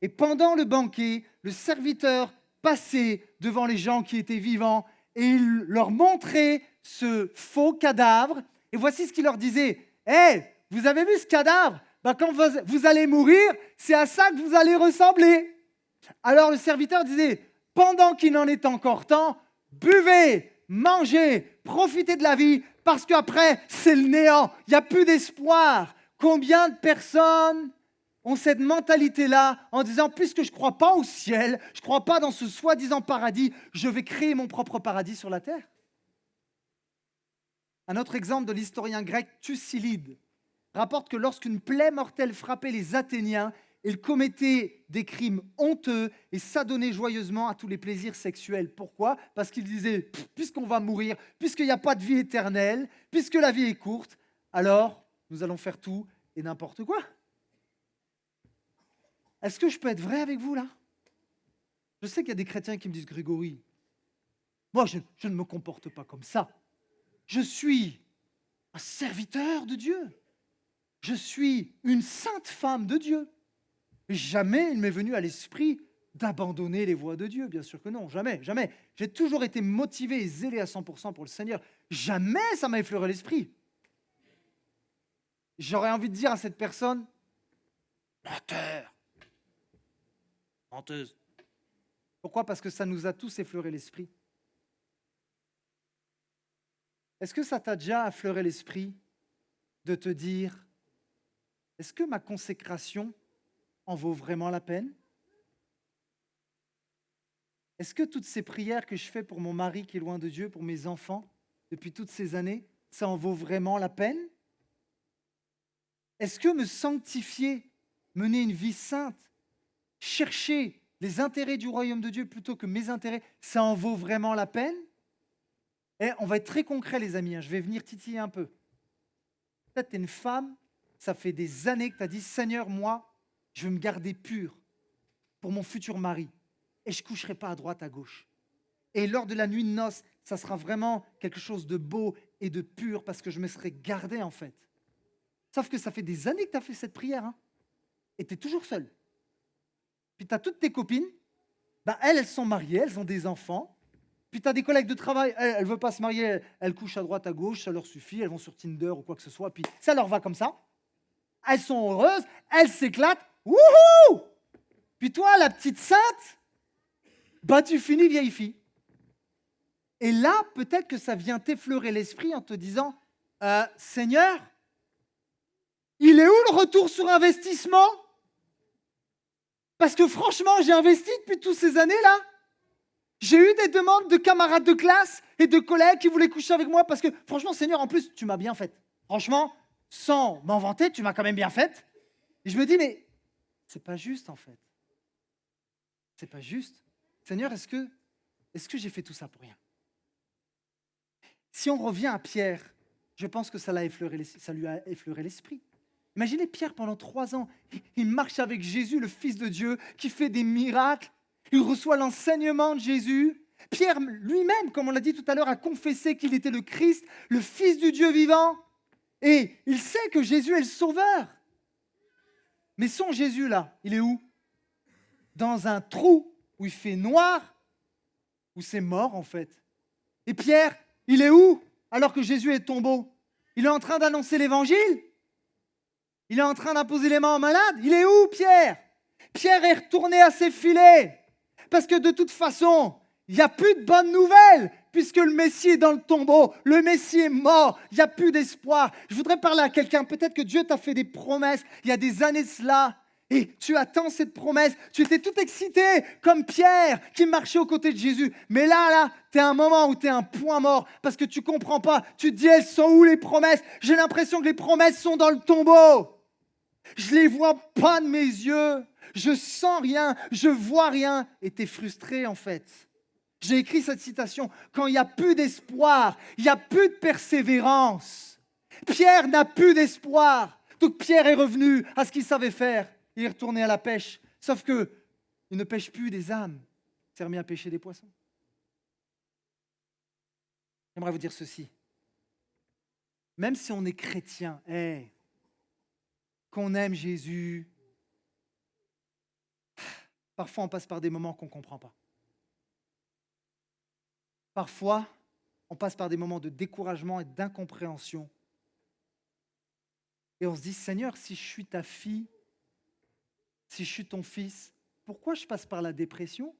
Et pendant le banquet, le serviteur passait devant les gens qui étaient vivants et il leur montrait ce faux cadavre. Et voici ce qu'il leur disait. « Hé, vous avez vu ce cadavre ? Quand vous allez mourir, c'est à ça que vous allez ressembler. » Alors le serviteur disait, pendant qu'il en est encore temps, buvez, mangez, profitez de la vie, parce qu'après, c'est le néant, il n'y a plus d'espoir. Combien de personnes ont cette mentalité-là en disant, puisque je ne crois pas au ciel, je ne crois pas dans ce soi-disant paradis, je vais créer mon propre paradis sur la terre? Un autre exemple de l'historien grec Thucydide rapporte que lorsqu'une plaie mortelle frappait les Athéniens, ils commettaient des crimes honteux et s'adonnaient joyeusement à tous les plaisirs sexuels. Pourquoi? Parce qu'ils disaient, puisqu'on va mourir, puisqu'il n'y a pas de vie éternelle, puisque la vie est courte, alors nous allons faire tout et n'importe quoi. Est-ce que je peux être vrai avec vous là? Je sais qu'il y a des chrétiens qui me disent, Grégory, moi je ne me comporte pas comme ça. Je suis un serviteur de Dieu. Je suis une sainte femme de Dieu. Jamais il m'est venu à l'esprit d'abandonner les voies de Dieu. Bien sûr que non, jamais, jamais. J'ai toujours été motivé et zélé à 100% pour le Seigneur. Jamais ça m'a effleuré l'esprit. J'aurais envie de dire à cette personne, menteur, menteuse. Pourquoi? Parce que ça nous a tous effleuré l'esprit. Est-ce que ça t'a déjà affleuré l'esprit de te dire, est-ce que ma consécration en vaut vraiment la peine? Est-ce que toutes ces prières que je fais pour mon mari qui est loin de Dieu, pour mes enfants, depuis toutes ces années, ça en vaut vraiment la peine? Est-ce que me sanctifier, mener une vie sainte, chercher les intérêts du royaume de Dieu plutôt que mes intérêts, ça en vaut vraiment la peine? Et on va être très concret, les amis, hein, je vais venir titiller un peu. Peut-être tu es une femme, ça fait des années que tu as dit, Seigneur, moi, je veux me garder pure pour mon futur mari. Et je ne coucherai pas à droite, à gauche. Et lors de la nuit de noces, ça sera vraiment quelque chose de beau et de pur parce que je me serai gardé en fait. Sauf que ça fait des années que tu as fait cette prière, hein, et tu es toujours seul. Puis tu as toutes tes copines, elles sont mariées, elles ont des enfants. Puis tu as des collègues de travail, elles ne veulent pas se marier, elles couchent à droite, à gauche, ça leur suffit, elles vont sur Tinder ou quoi que ce soit, puis ça leur va comme ça. Elles sont heureuses, elles s'éclatent, wouhou! Puis toi, la petite sainte, tu finis vieille fille. Et là, peut-être que ça vient t'effleurer l'esprit en te disant, Seigneur, il est où le retour sur investissement? Parce que franchement, j'ai investi depuis toutes ces années-là. J'ai eu des demandes de camarades de classe et de collègues qui voulaient coucher avec moi parce que, franchement, Seigneur, en plus, tu m'as bien faite. Franchement, sans m'en vanter, tu m'as quand même bien faite. Et je me dis, mais c'est pas juste, en fait. C'est pas juste. Seigneur, est-ce que j'ai fait tout ça pour rien? Si on revient à Pierre, je pense que ça lui a effleuré l'esprit. Imaginez Pierre pendant 3 ans, il marche avec Jésus, le Fils de Dieu, qui fait des miracles. Il reçoit l'enseignement de Jésus. Pierre lui-même, comme on l'a dit tout à l'heure, a confessé qu'il était le Christ, le Fils du Dieu vivant. Et il sait que Jésus est le Sauveur. Mais son Jésus, là, il est où? Dans un trou où il fait noir, où c'est mort, en fait. Et Pierre, il est où alors que Jésus est tombeau? Il est en train d'annoncer l'Évangile? Il est en train d'imposer les mains aux malades? Il est où, Pierre? Pierre est retourné à ses filets. Parce que de toute façon, il n'y a plus de bonnes nouvelles, puisque le Messie est dans le tombeau, le Messie est mort, il n'y a plus d'espoir. Je voudrais parler à quelqu'un, peut-être que Dieu t'a fait des promesses il y a des années de cela, et tu attends cette promesse, tu étais tout excité, comme Pierre qui marchait aux côtés de Jésus. Mais là, tu es à un moment où tu es un point mort, parce que tu ne comprends pas, tu te dis, elles sont où les promesses? J'ai l'impression que les promesses sont dans le tombeau. Je ne les vois pas de mes yeux. Je sens rien, je vois rien. Et tu es frustré en fait. J'ai écrit cette citation. Quand il n'y a plus d'espoir, il n'y a plus de persévérance. Pierre n'a plus d'espoir. Donc Pierre est revenu à ce qu'il savait faire. Il est retourné à la pêche. Sauf que il ne pêche plus des âmes. Il s'est remis à pêcher des poissons. J'aimerais vous dire ceci. Même si on est chrétien, qu'on aime Jésus, parfois on passe par des moments qu'on ne comprend pas. Parfois, on passe par des moments de découragement et d'incompréhension. Et on se dit, Seigneur, si je suis ta fille, si je suis ton fils, pourquoi je passe par la dépression?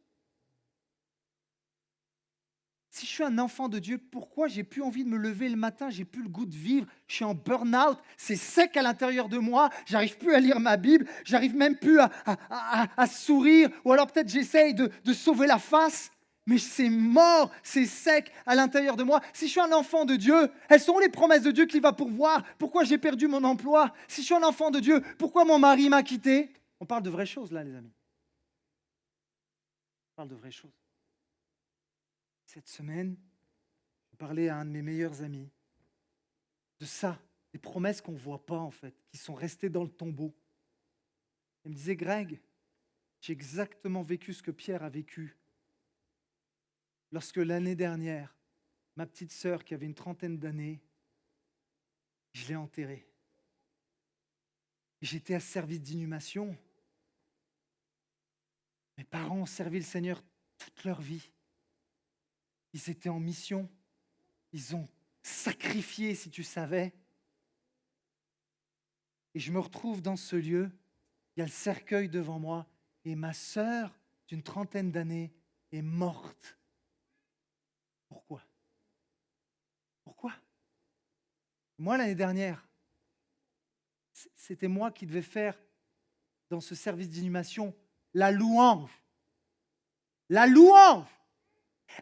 Si je suis un enfant de Dieu, pourquoi j'ai plus envie de me lever le matin, j'ai plus le goût de vivre, je suis en burn-out, c'est sec à l'intérieur de moi, j'arrive plus à lire ma Bible, j'arrive même plus à sourire, ou alors peut-être j'essaye de sauver la face, mais c'est mort, c'est sec à l'intérieur de moi. Si je suis un enfant de Dieu, elles sont où les promesses de Dieu qu'il va pourvoir? Pourquoi j'ai perdu mon emploi? Si je suis un enfant de Dieu, pourquoi mon mari m'a quitté? On parle de vraies choses là, les amis. On parle de vraies choses. Cette semaine, je parlais à un de mes meilleurs amis de ça, des promesses qu'on ne voit pas en fait, qui sont restées dans le tombeau. Il me disait, Greg, j'ai exactement vécu ce que Pierre a vécu lorsque l'année dernière, ma petite sœur qui avait une 30aine d'années, je l'ai enterrée. J'étais à service d'inhumation. Mes parents ont servi le Seigneur toute leur vie. Ils étaient en mission. Ils ont sacrifié, si tu savais. Et je me retrouve dans ce lieu. Il y a le cercueil devant moi. Et ma sœur, d'une 30aine d'années, est morte. Pourquoi? Pourquoi? Moi, l'année dernière, c'était moi qui devais faire dans ce service d'inhumation la louange. La louange.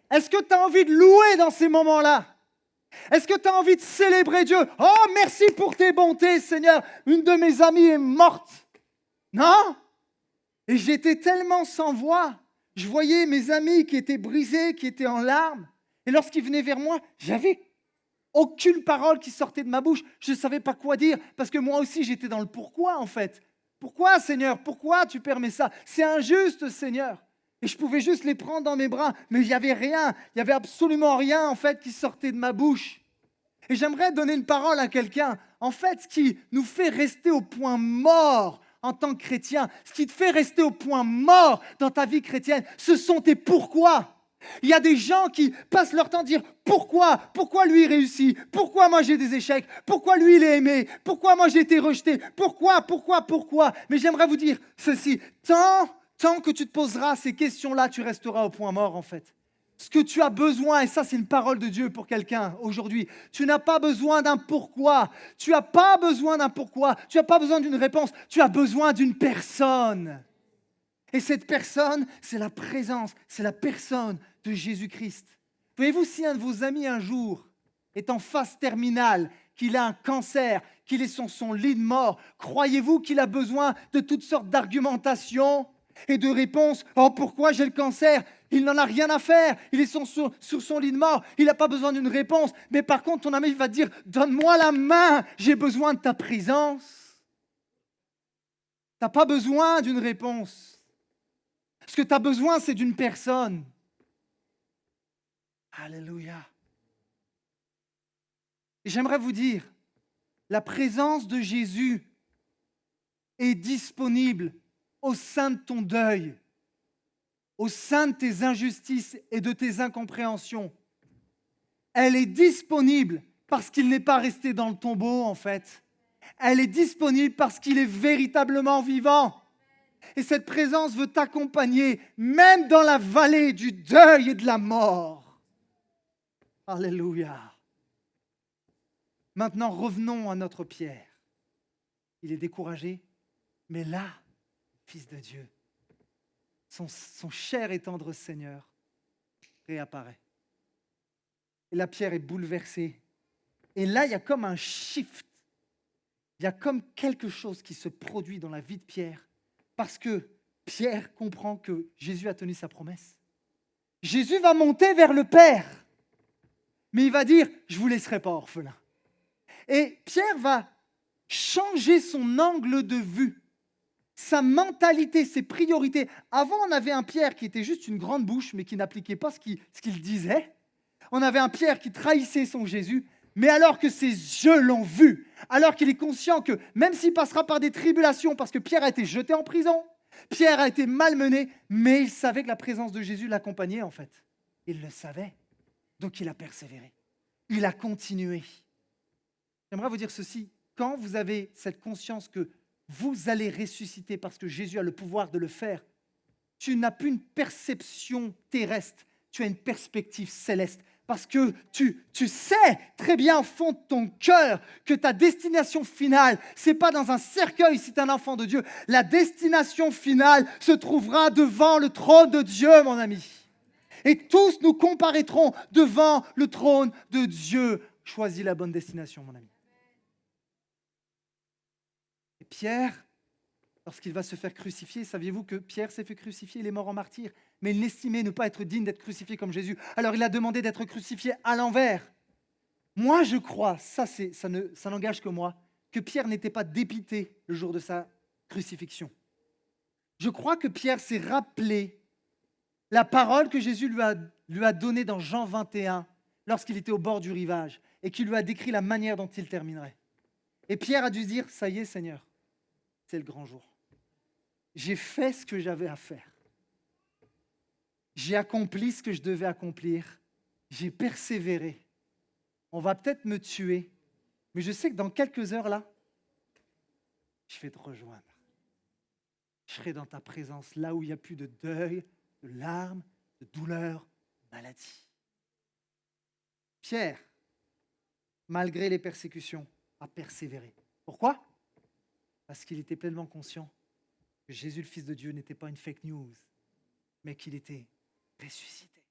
Est-ce que tu as envie de louer dans ces moments-là? Est-ce que tu as envie de célébrer Dieu? Oh, merci pour tes bontés, Seigneur. Une de mes amies est morte. Non? Et j'étais tellement sans voix. Je voyais mes amis qui étaient brisés, qui étaient en larmes. Et lorsqu'ils venaient vers moi, j'avais aucune parole qui sortait de ma bouche. Je ne savais pas quoi dire parce que moi aussi, j'étais dans le pourquoi en fait. Pourquoi, Seigneur? Pourquoi tu permets ça? C'est injuste, Seigneur. Et je pouvais juste les prendre dans mes bras, mais il n'y avait rien. Il n'y avait absolument rien en fait qui sortait de ma bouche. Et j'aimerais donner une parole à quelqu'un. En fait, ce qui nous fait rester au point mort en tant que chrétien, ce qui te fait rester au point mort dans ta vie chrétienne, ce sont tes pourquoi. Il y a des gens qui passent leur temps à dire pourquoi lui il réussit, pourquoi moi j'ai des échecs, pourquoi lui il est aimé, pourquoi moi j'ai été rejeté, pourquoi. Mais j'aimerais vous dire ceci, tant que tu te poseras ces questions-là, tu resteras au point mort en fait. Ce que tu as besoin, et ça c'est une parole de Dieu pour quelqu'un aujourd'hui, tu n'as pas besoin d'un pourquoi, tu n'as pas besoin d'un pourquoi, tu n'as pas besoin d'une réponse, tu as besoin d'une personne. Et cette personne, c'est la présence, c'est la personne de Jésus-Christ. Voyez-vous, si un de vos amis un jour est en phase terminale, qu'il a un cancer, qu'il est sur son lit de mort, croyez-vous qu'il a besoin de toutes sortes d'argumentations et de réponses? Oh, pourquoi j'ai le cancer? Il n'en a rien à faire. Il est sur son lit de mort. Il n'a pas besoin d'une réponse. Mais par contre, ton ami va te dire, donne-moi la main, j'ai besoin de ta présence. Tu n'as pas besoin d'une réponse. Ce que tu as besoin, c'est d'une personne. Alléluia. Et j'aimerais vous dire, la présence de Jésus est disponible au sein de ton deuil, au sein de tes injustices et de tes incompréhensions. Elle est disponible parce qu'il n'est pas resté dans le tombeau, en fait. Elle est disponible parce qu'il est véritablement vivant. Et cette présence veut t'accompagner, même dans la vallée du deuil et de la mort. Alléluia. Maintenant, revenons à notre Pierre. Il est découragé, mais là, Fils de Dieu, son cher et tendre Seigneur réapparaît. Et la Pierre est bouleversée. Et là, il y a comme un shift. Il y a comme quelque chose qui se produit dans la vie de Pierre. Parce que Pierre comprend que Jésus a tenu sa promesse. Jésus va monter vers le Père. Mais il va dire, je ne vous laisserai pas orphelin. Et Pierre va changer son angle de vue, sa mentalité, ses priorités. Avant, on avait un Pierre qui était juste une grande bouche, mais qui n'appliquait pas ce qu'il disait. On avait un Pierre qui trahissait son Jésus. Mais alors que ses yeux l'ont vu, alors qu'il est conscient que même s'il passera par des tribulations, parce que Pierre a été jeté en prison, Pierre a été malmené, mais il savait que la présence de Jésus l'accompagnait en fait. Il le savait. Donc il a persévéré. Il a continué. J'aimerais vous dire ceci. Quand vous avez cette conscience que vous allez ressusciter parce que Jésus a le pouvoir de le faire, tu n'as plus une perception terrestre, tu as une perspective céleste. Parce que tu sais très bien au fond de ton cœur que ta destination finale, ce n'est pas dans un cercueil si tu es un enfant de Dieu. La destination finale se trouvera devant le trône de Dieu, mon ami. Et tous nous comparaîtrons devant le trône de Dieu. Choisis la bonne destination, mon ami. Et Pierre, lorsqu'il va se faire crucifier, saviez-vous que Pierre s'est fait crucifier, il est mort en martyr, mais il estimait ne pas être digne d'être crucifié comme Jésus. Alors il a demandé d'être crucifié à l'envers. Moi, je crois, ça n'engage que moi, que Pierre n'était pas dépité le jour de sa crucifixion. Je crois que Pierre s'est rappelé la parole que Jésus lui a donnée dans Jean 21, lorsqu'il était au bord du rivage, et qui lui a décrit la manière dont il terminerait. Et Pierre a dû se dire, ça y est Seigneur, c'est le grand jour. J'ai fait ce que j'avais à faire. J'ai accompli ce que je devais accomplir. J'ai persévéré. On va peut-être me tuer, mais je sais que dans quelques heures là, je vais te rejoindre. Je serai dans ta présence, là où il n'y a plus de deuil, de larmes, de douleur, de maladie. Pierre malgré les persécutions, a persévéré. Pourquoi? Parce qu'il était pleinement conscient que Jésus, le Fils de Dieu, n'était pas une fake news, mais qu'il était ressuscité.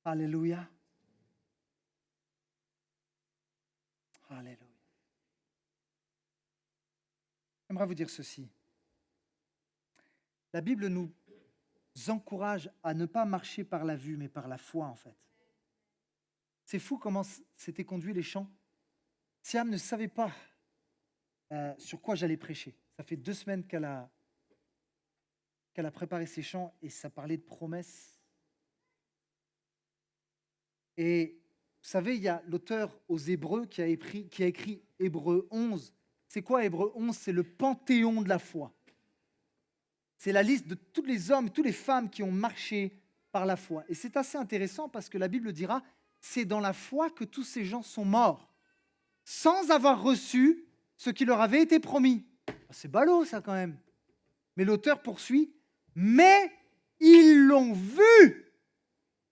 Alléluia. Alléluia. J'aimerais vous dire ceci. La Bible nous encourage à ne pas marcher par la vue, mais par la foi, en fait. C'est fou comment s'étaient conduits les chants. Siam ne savait pas sur quoi j'allais prêcher. Ça fait 2 semaines qu'elle a préparé ses chants et ça parlait de promesses. Et vous savez, il y a l'auteur aux Hébreux qui a écrit Hébreux 11. C'est quoi Hébreux 11? C'est le panthéon de la foi. C'est la liste de tous les hommes, toutes les femmes qui ont marché par la foi. Et c'est assez intéressant parce que la Bible dira, c'est dans la foi que tous ces gens sont morts, sans avoir reçu ce qui leur avait été promis. C'est ballot ça quand même. Mais l'auteur poursuit, mais ils l'ont vu.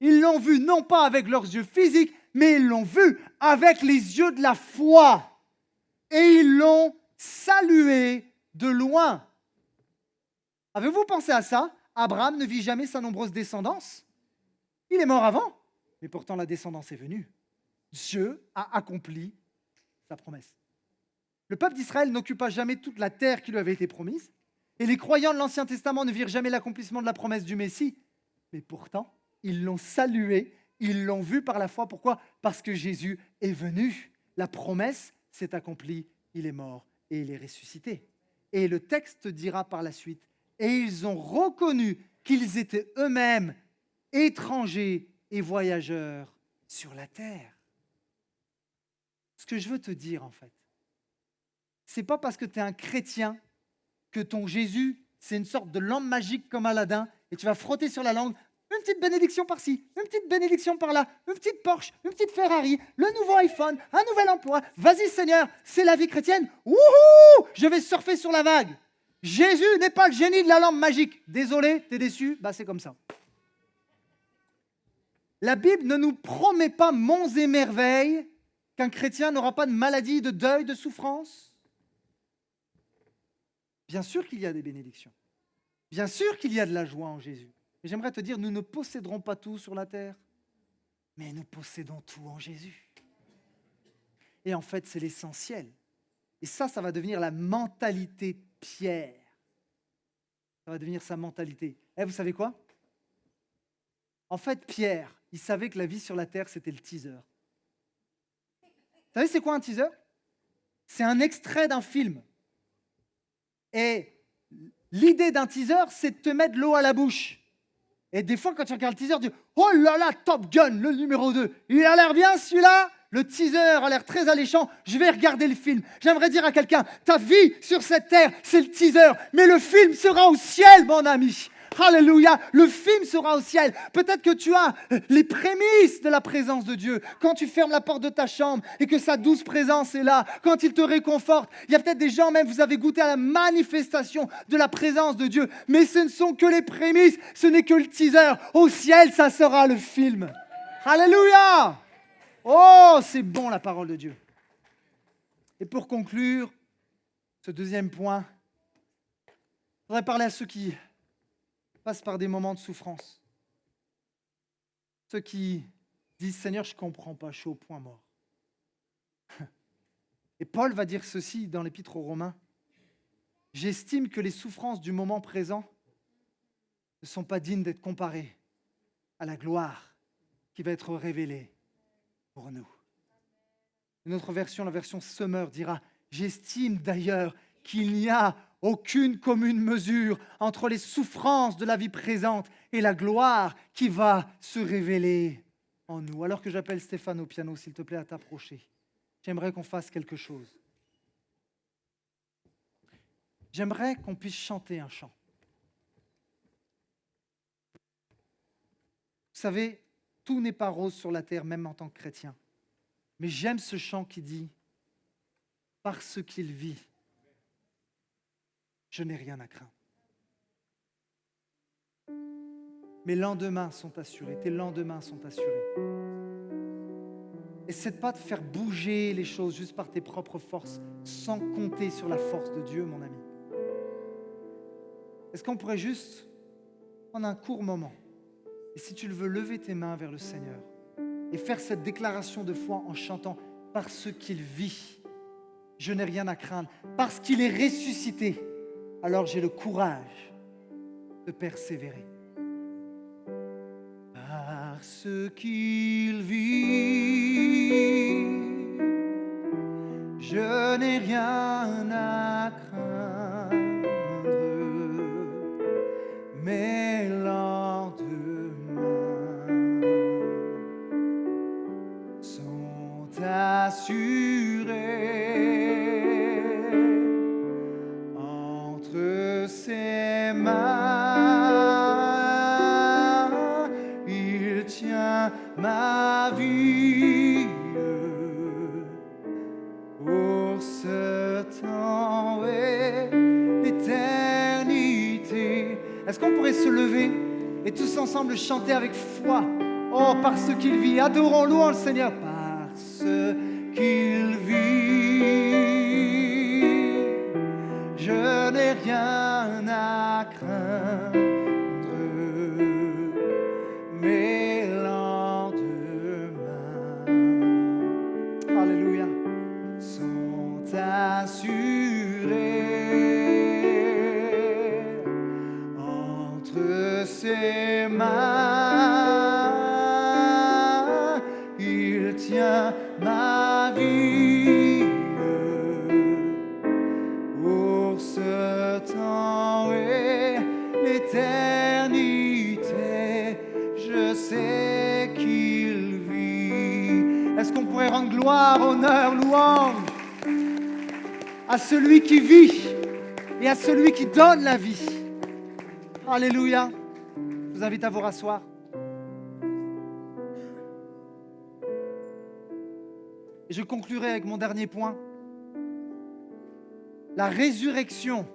Ils l'ont vu non pas avec leurs yeux physiques, mais ils l'ont vu avec les yeux de la foi. Et ils l'ont salué de loin. Avez-vous pensé à ça? Abraham ne vit jamais sa nombreuse descendance. Il est mort avant, mais pourtant la descendance est venue. Dieu a accompli sa promesse. Le peuple d'Israël n'occupa jamais toute la terre qui lui avait été promise, et les croyants de l'Ancien Testament ne virent jamais l'accomplissement de la promesse du Messie. Mais pourtant, ils l'ont salué, ils l'ont vu par la foi. Pourquoi? Parce que Jésus est venu. La promesse s'est accomplie, il est mort et il est ressuscité. Et le texte dira par la suite, et ils ont reconnu qu'ils étaient eux-mêmes étrangers et voyageurs sur la terre. Ce que je veux te dire en fait, c'est pas parce que tu es un chrétien que ton Jésus, c'est une sorte de lampe magique comme Aladdin, et tu vas frotter sur la langue, une petite bénédiction par-ci, une petite bénédiction par-là, une petite Porsche, une petite Ferrari, le nouveau iPhone, un nouvel emploi. Vas-y Seigneur, c'est la vie chrétienne. Wouhou! Je vais surfer sur la vague. Jésus n'est pas le génie de la lampe magique. Désolé, t'es déçu? Bah c'est comme ça. La Bible ne nous promet pas monts et merveilles, qu'un chrétien n'aura pas de maladie, de deuil, de souffrance. Bien sûr qu'il y a des bénédictions. Bien sûr qu'il y a de la joie en Jésus. Et j'aimerais te dire, nous ne posséderons pas tout sur la terre, mais nous possédons tout en Jésus. Et en fait, c'est l'essentiel. Et ça va devenir la mentalité de Pierre. Ça va devenir sa mentalité. Et vous savez quoi? En fait, Pierre, il savait que la vie sur la terre, c'était le teaser. Vous savez, c'est quoi un teaser? C'est un extrait d'un film. Et l'idée d'un teaser, c'est de te mettre l'eau à la bouche. Et des fois, quand tu regardes le teaser, tu dis « Oh là là, Top Gun, le numéro 2, il a l'air bien celui-là !» Le teaser a l'air très alléchant, je vais regarder le film. J'aimerais dire à quelqu'un, ta vie sur cette terre, c'est le teaser, mais le film sera au ciel, mon ami. Alléluia, le film sera au ciel. Peut-être que tu as les prémices de la présence de Dieu. Quand tu fermes la porte de ta chambre et que sa douce présence est là, quand il te réconforte, il y a peut-être des gens, même vous avez goûté à la manifestation de la présence de Dieu, mais ce ne sont que les prémices, ce n'est que le teaser. Au ciel, ça sera le film. Alléluia. Oh, c'est bon la parole de Dieu. Et pour conclure, ce deuxième point, je voudrais parler à ceux qui passent par des moments de souffrance. Ceux qui disent « Seigneur, je ne comprends pas, je suis au point mort. » Et Paul va dire ceci dans l'Épître aux Romains. « J'estime que les souffrances du moment présent ne sont pas dignes d'être comparées à la gloire qui va être révélée pour nous. » Une autre version, la version Summer, dira « J'estime d'ailleurs qu'il n'y a aucune commune mesure entre les souffrances de la vie présente et la gloire qui va se révéler en nous. » Alors que j'appelle Stéphane au piano, s'il te plaît, à t'approcher, j'aimerais qu'on fasse quelque chose. J'aimerais qu'on puisse chanter un chant. Vous savez, tout n'est pas rose sur la terre, même en tant que chrétien. Mais j'aime ce chant qui dit « Parce qu'il vit, je n'ai rien à craindre. » Mes lendemains sont assurés, tes lendemains sont assurés. essaie pas de faire bouger les choses juste par tes propres forces, sans compter sur la force de Dieu, mon ami. Est-ce qu'on pourrait juste prendre un court moment, et si tu le veux, lever tes mains vers le Seigneur et faire cette déclaration de foi en chantant « Parce qu'il vit, je n'ai rien à craindre. Parce qu'il est ressuscité, alors j'ai le courage de persévérer. » Parce qu'il vit, je n'ai rien à craindre, mes lendemains sont assurés. Entre ses mains, il tient ma vie. Pour ce temps et l'éternité. Est-ce qu'on pourrait se lever et tous ensemble chanter avec foi? Oh, parce qu'il vit, adorons, louons le Seigneur. Parce qu'il vit, je n'ai rien à craindre, mes lendemains, alléluia, sont assurés. Entre ses mains, il tient ma vie. Pour ce temps et l'éternité, je sais qu'il vit. Est-ce qu'on pourrait rendre gloire, honneur, louange à celui qui vit et à celui qui donne la vie? Alléluia. Je vous invite à vous rasseoir. Et je conclurai avec mon dernier point. La résurrection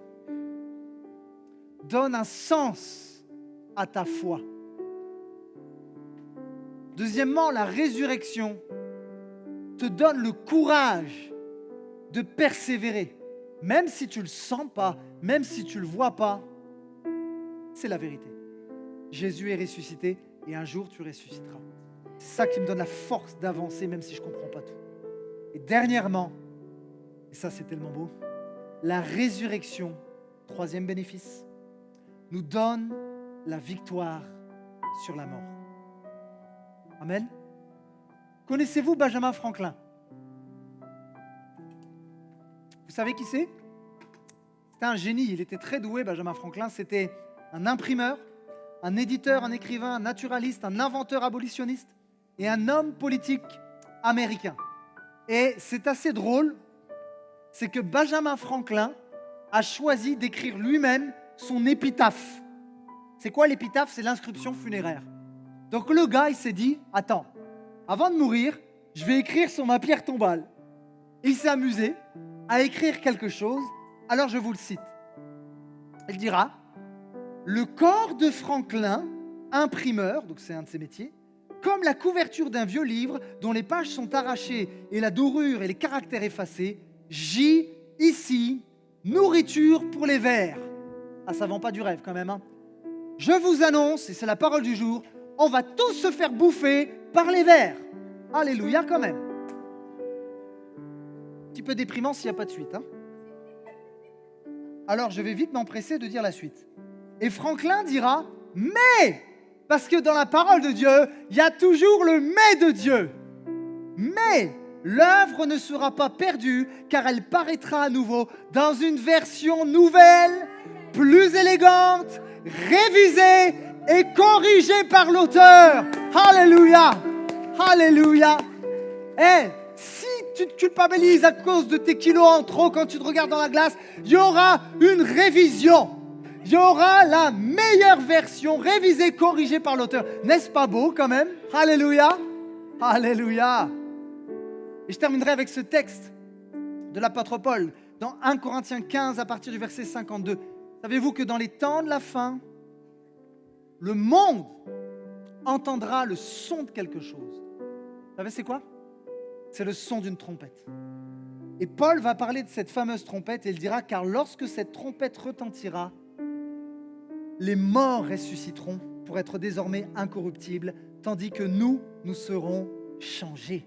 donne un sens à ta foi. Deuxièmement, la résurrection te donne le courage de persévérer. Même si tu ne le sens pas, même si tu ne le vois pas, c'est la vérité. Jésus est ressuscité et un jour tu ressusciteras. C'est ça qui me donne la force d'avancer même si je ne comprends pas tout. Et dernièrement, et ça c'est tellement beau, la résurrection, troisième bénéfice, nous donne la victoire sur la mort. Amen. Connaissez-vous Benjamin Franklin? Vous savez qui c'est? C'était un génie, il était très doué, Benjamin Franklin. C'était un imprimeur, un éditeur, un écrivain, un naturaliste, un inventeur abolitionniste et un homme politique américain. Et c'est assez drôle, c'est que Benjamin Franklin a choisi d'écrire lui-même son épitaphe. C'est quoi l'épitaphe? C'est l'inscription funéraire. Donc le gars, il s'est dit, attends, avant de mourir, je vais écrire sur ma pierre tombale. Il s'est amusé à écrire quelque chose, alors je vous le cite. Il dira, le corps de Franklin, imprimeur, donc c'est un de ses métiers, comme la couverture d'un vieux livre dont les pages sont arrachées et la dorure et les caractères effacés, gît ici, nourriture pour les vers. Ah, ça vend pas du rêve quand même, hein. Je vous annonce, et c'est la parole du jour, on va tous se faire bouffer par les vers. Alléluia quand même. Un petit peu déprimant s'il n'y a pas de suite, hein. Alors je vais vite m'empresser de dire la suite. Et Franklin dira, mais, parce que dans la parole de Dieu, il y a toujours le mais de Dieu. Mais l'œuvre ne sera pas perdue, car elle paraîtra à nouveau dans une version nouvelle, plus élégante, révisée et corrigée par l'auteur. Alléluia, alléluia. Si tu te culpabilises à cause de tes kilos en trop quand tu te regardes dans la glace, il y aura une révision. Il y aura la meilleure version révisée, corrigée par l'auteur. N'est-ce pas beau quand même? Alléluia, alléluia. Et je terminerai avec ce texte de l'apôtre Paul dans 1 Corinthiens 15 à partir du verset 52. Savez-vous que dans les temps de la fin, le monde entendra le son de quelque chose? Vous savez c'est quoi? c'est le son d'une trompette. Et Paul va parler de cette fameuse trompette et il dira « Car lorsque cette trompette retentira, les morts ressusciteront pour être désormais incorruptibles, tandis que nous serons changés. »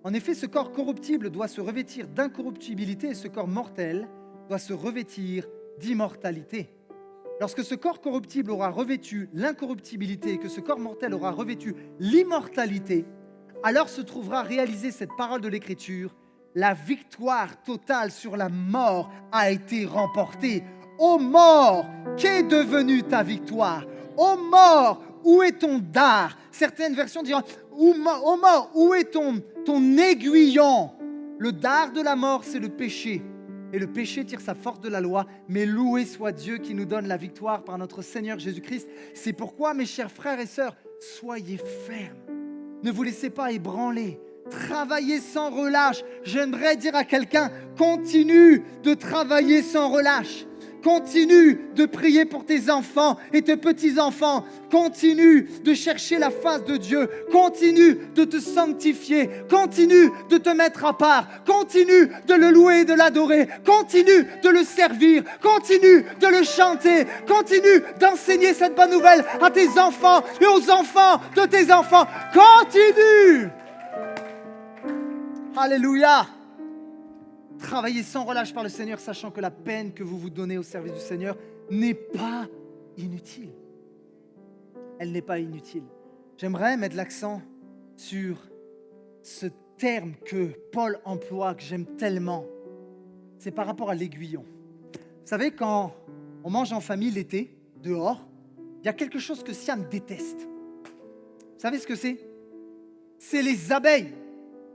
En effet, ce corps corruptible doit se revêtir d'incorruptibilité et ce corps mortel doit se revêtir d'immortalité. Lorsque ce corps corruptible aura revêtu l'incorruptibilité et que ce corps mortel aura revêtu l'immortalité, alors se trouvera réalisée cette parole de l'Écriture: la victoire totale sur la mort a été remportée. Ô mort, qu'est devenue ta victoire? Ô mort, où est ton dard? Certaines versions diront: ô mort, où est ton aiguillon? Le dard de la mort, c'est le péché. Et le péché tire sa force de la loi, mais loué soit Dieu qui nous donne la victoire par notre Seigneur Jésus-Christ. C'est pourquoi, mes chers frères et sœurs, soyez fermes. Ne vous laissez pas ébranler. Travaillez sans relâche. J'aimerais dire à quelqu'un: continue de travailler sans relâche. Continue de prier pour tes enfants et tes petits-enfants. Continue de chercher la face de Dieu. Continue de te sanctifier. Continue de te mettre à part. Continue de le louer et de l'adorer. Continue de le servir. Continue de le chanter. Continue d'enseigner cette bonne nouvelle à tes enfants et aux enfants de tes enfants. Continue. Alléluia. Travaillez sans relâche par le Seigneur, sachant que la peine que vous vous donnez au service du Seigneur n'est pas inutile. Elle n'est pas inutile. J'aimerais mettre l'accent sur ce terme que Paul emploie, que j'aime tellement. C'est par rapport à l'aiguillon. Vous savez, quand on mange en famille l'été, dehors, il y a quelque chose que Siam déteste. Vous savez ce que c'est? C'est les abeilles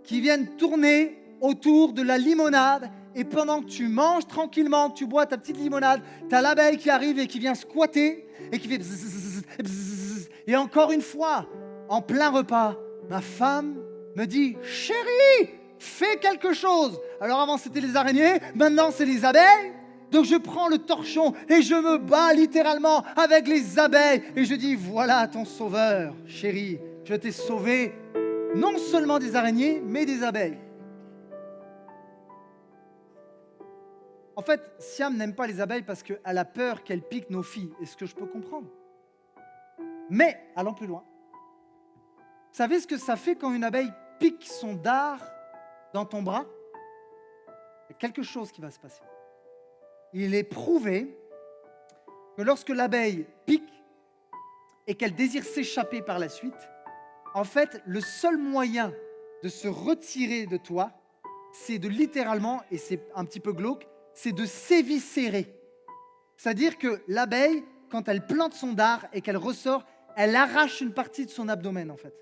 qui viennent tourner autour de la limonade, et pendant que tu manges tranquillement, que tu bois ta petite limonade, tu as l'abeille qui arrive et qui vient squatter et qui fait bzzz, bzzz. Et encore une fois, en plein repas, ma femme me dit: chérie, fais quelque chose. Alors avant c'était les araignées, maintenant c'est les abeilles. Donc je prends le torchon et je me bats littéralement avec les abeilles et je dis: voilà ton sauveur, chérie, je t'ai sauvé non seulement des araignées, mais des abeilles. En fait, Siam n'aime pas les abeilles parce qu'elle a peur qu'elles piquent nos filles, et ce que je peux comprendre. Mais, allons plus loin. Vous savez ce que ça fait quand une abeille pique son dard dans ton bras? Il y a quelque chose qui va se passer. Il est prouvé que lorsque l'abeille pique et qu'elle désire s'échapper par la suite, en fait, le seul moyen de se retirer de toi, c'est de littéralement, et c'est un petit peu glauque, c'est de s'éviscérer. C'est-à-dire que l'abeille, quand elle plante son dard et qu'elle ressort, elle arrache une partie de son abdomen, en fait.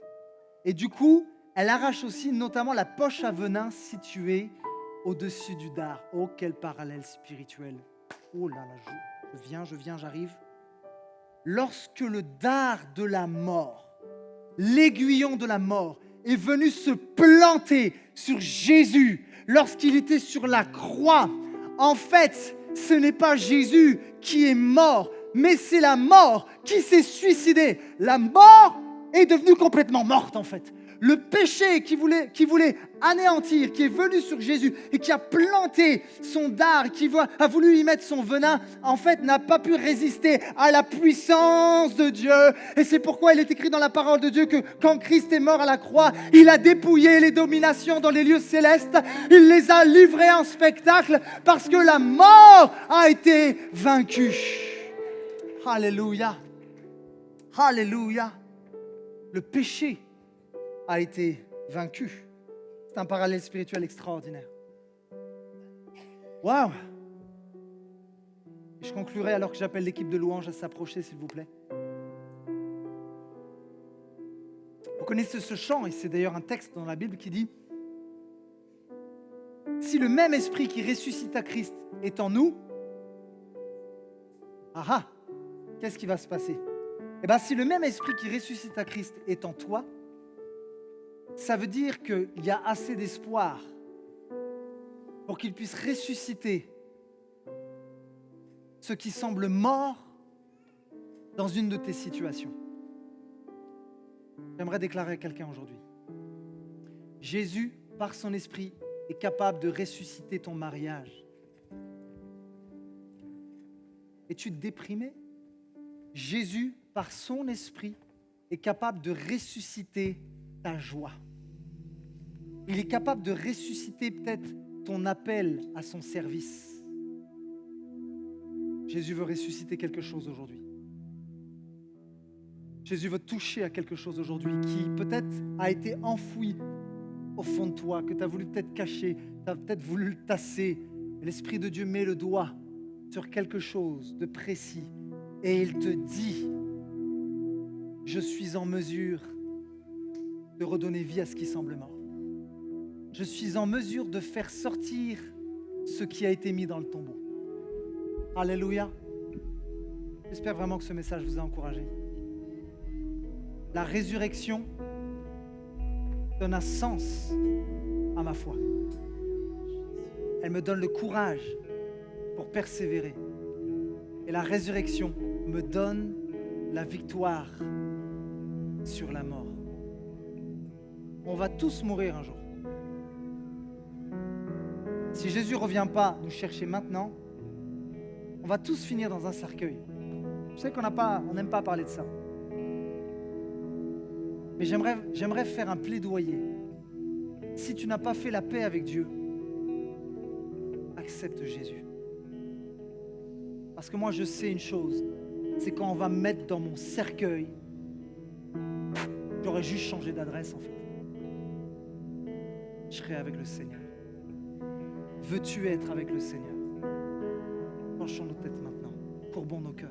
Et du coup, elle arrache aussi notamment la poche à venin située au-dessus du dard. Oh, quel parallèle spirituel. Oh là là, je viens, j'arrive. Lorsque le dard de la mort, l'aiguillon de la mort, est venu se planter sur Jésus lorsqu'il était sur la croix, en fait, ce n'est pas Jésus qui est mort, mais c'est la mort qui s'est suicidée. La mort est devenue complètement morte, en fait. Le péché qui voulait anéantir, qui est venu sur Jésus et qui a planté son dard, qui a voulu y mettre son venin, en fait, n'a pas pu résister à la puissance de Dieu. Et c'est pourquoi il est écrit dans la parole de Dieu que quand Christ est mort à la croix, il a dépouillé les dominations dans les lieux célestes. Il les a livrées en spectacle parce que la mort a été vaincue. Alléluia. Alléluia. Le péché a été vaincu. C'est un parallèle spirituel extraordinaire. Waouh! Je conclurai alors que j'appelle l'équipe de louange à s'approcher, s'il vous plaît. Vous connaissez ce chant, et c'est d'ailleurs un texte dans la Bible qui dit: si le même esprit qui ressuscite à Christ est en nous, qu'est-ce qui va se passer? Eh bien, si le même esprit qui ressuscite à Christ est en toi, ça veut dire qu'il y a assez d'espoir pour qu'il puisse ressusciter ce qui semble mort dans une de tes situations. J'aimerais déclarer à quelqu'un aujourd'hui: Jésus par son esprit, est capable de ressusciter ton mariage. Es-tu déprimé? Jésus, par son esprit, est capable de ressusciter ta joie. Il est capable de ressusciter peut-être ton appel à son service. Jésus veut ressusciter quelque chose aujourd'hui. Jésus veut toucher à quelque chose aujourd'hui qui peut-être a été enfoui au fond de toi, que tu as voulu peut-être cacher, tu as peut-être voulu le tasser. L'Esprit de Dieu met le doigt sur quelque chose de précis et il te dit, je suis en mesure de redonner vie à ce qui semble mort. Je suis en mesure de faire sortir ce qui a été mis dans le tombeau. Alléluia. J'espère vraiment que ce message vous a encouragé. La résurrection donne un sens à ma foi. Elle me donne le courage pour persévérer. Et la résurrection me donne la victoire sur la mort. On va tous mourir un jour. Si Jésus ne revient pas nous chercher maintenant, on va tous finir dans un cercueil. Je sais qu'on n'aime pas parler de ça. Mais j'aimerais faire un plaidoyer. Si tu n'as pas fait la paix avec Dieu, accepte Jésus. Parce que moi, je sais une chose, c'est quand on va me mettre dans mon cercueil, j'aurais juste changé d'adresse en fait. Je serai avec le Seigneur. Veux-tu être avec le Seigneur? Penchons nos têtes maintenant, courbons nos cœurs.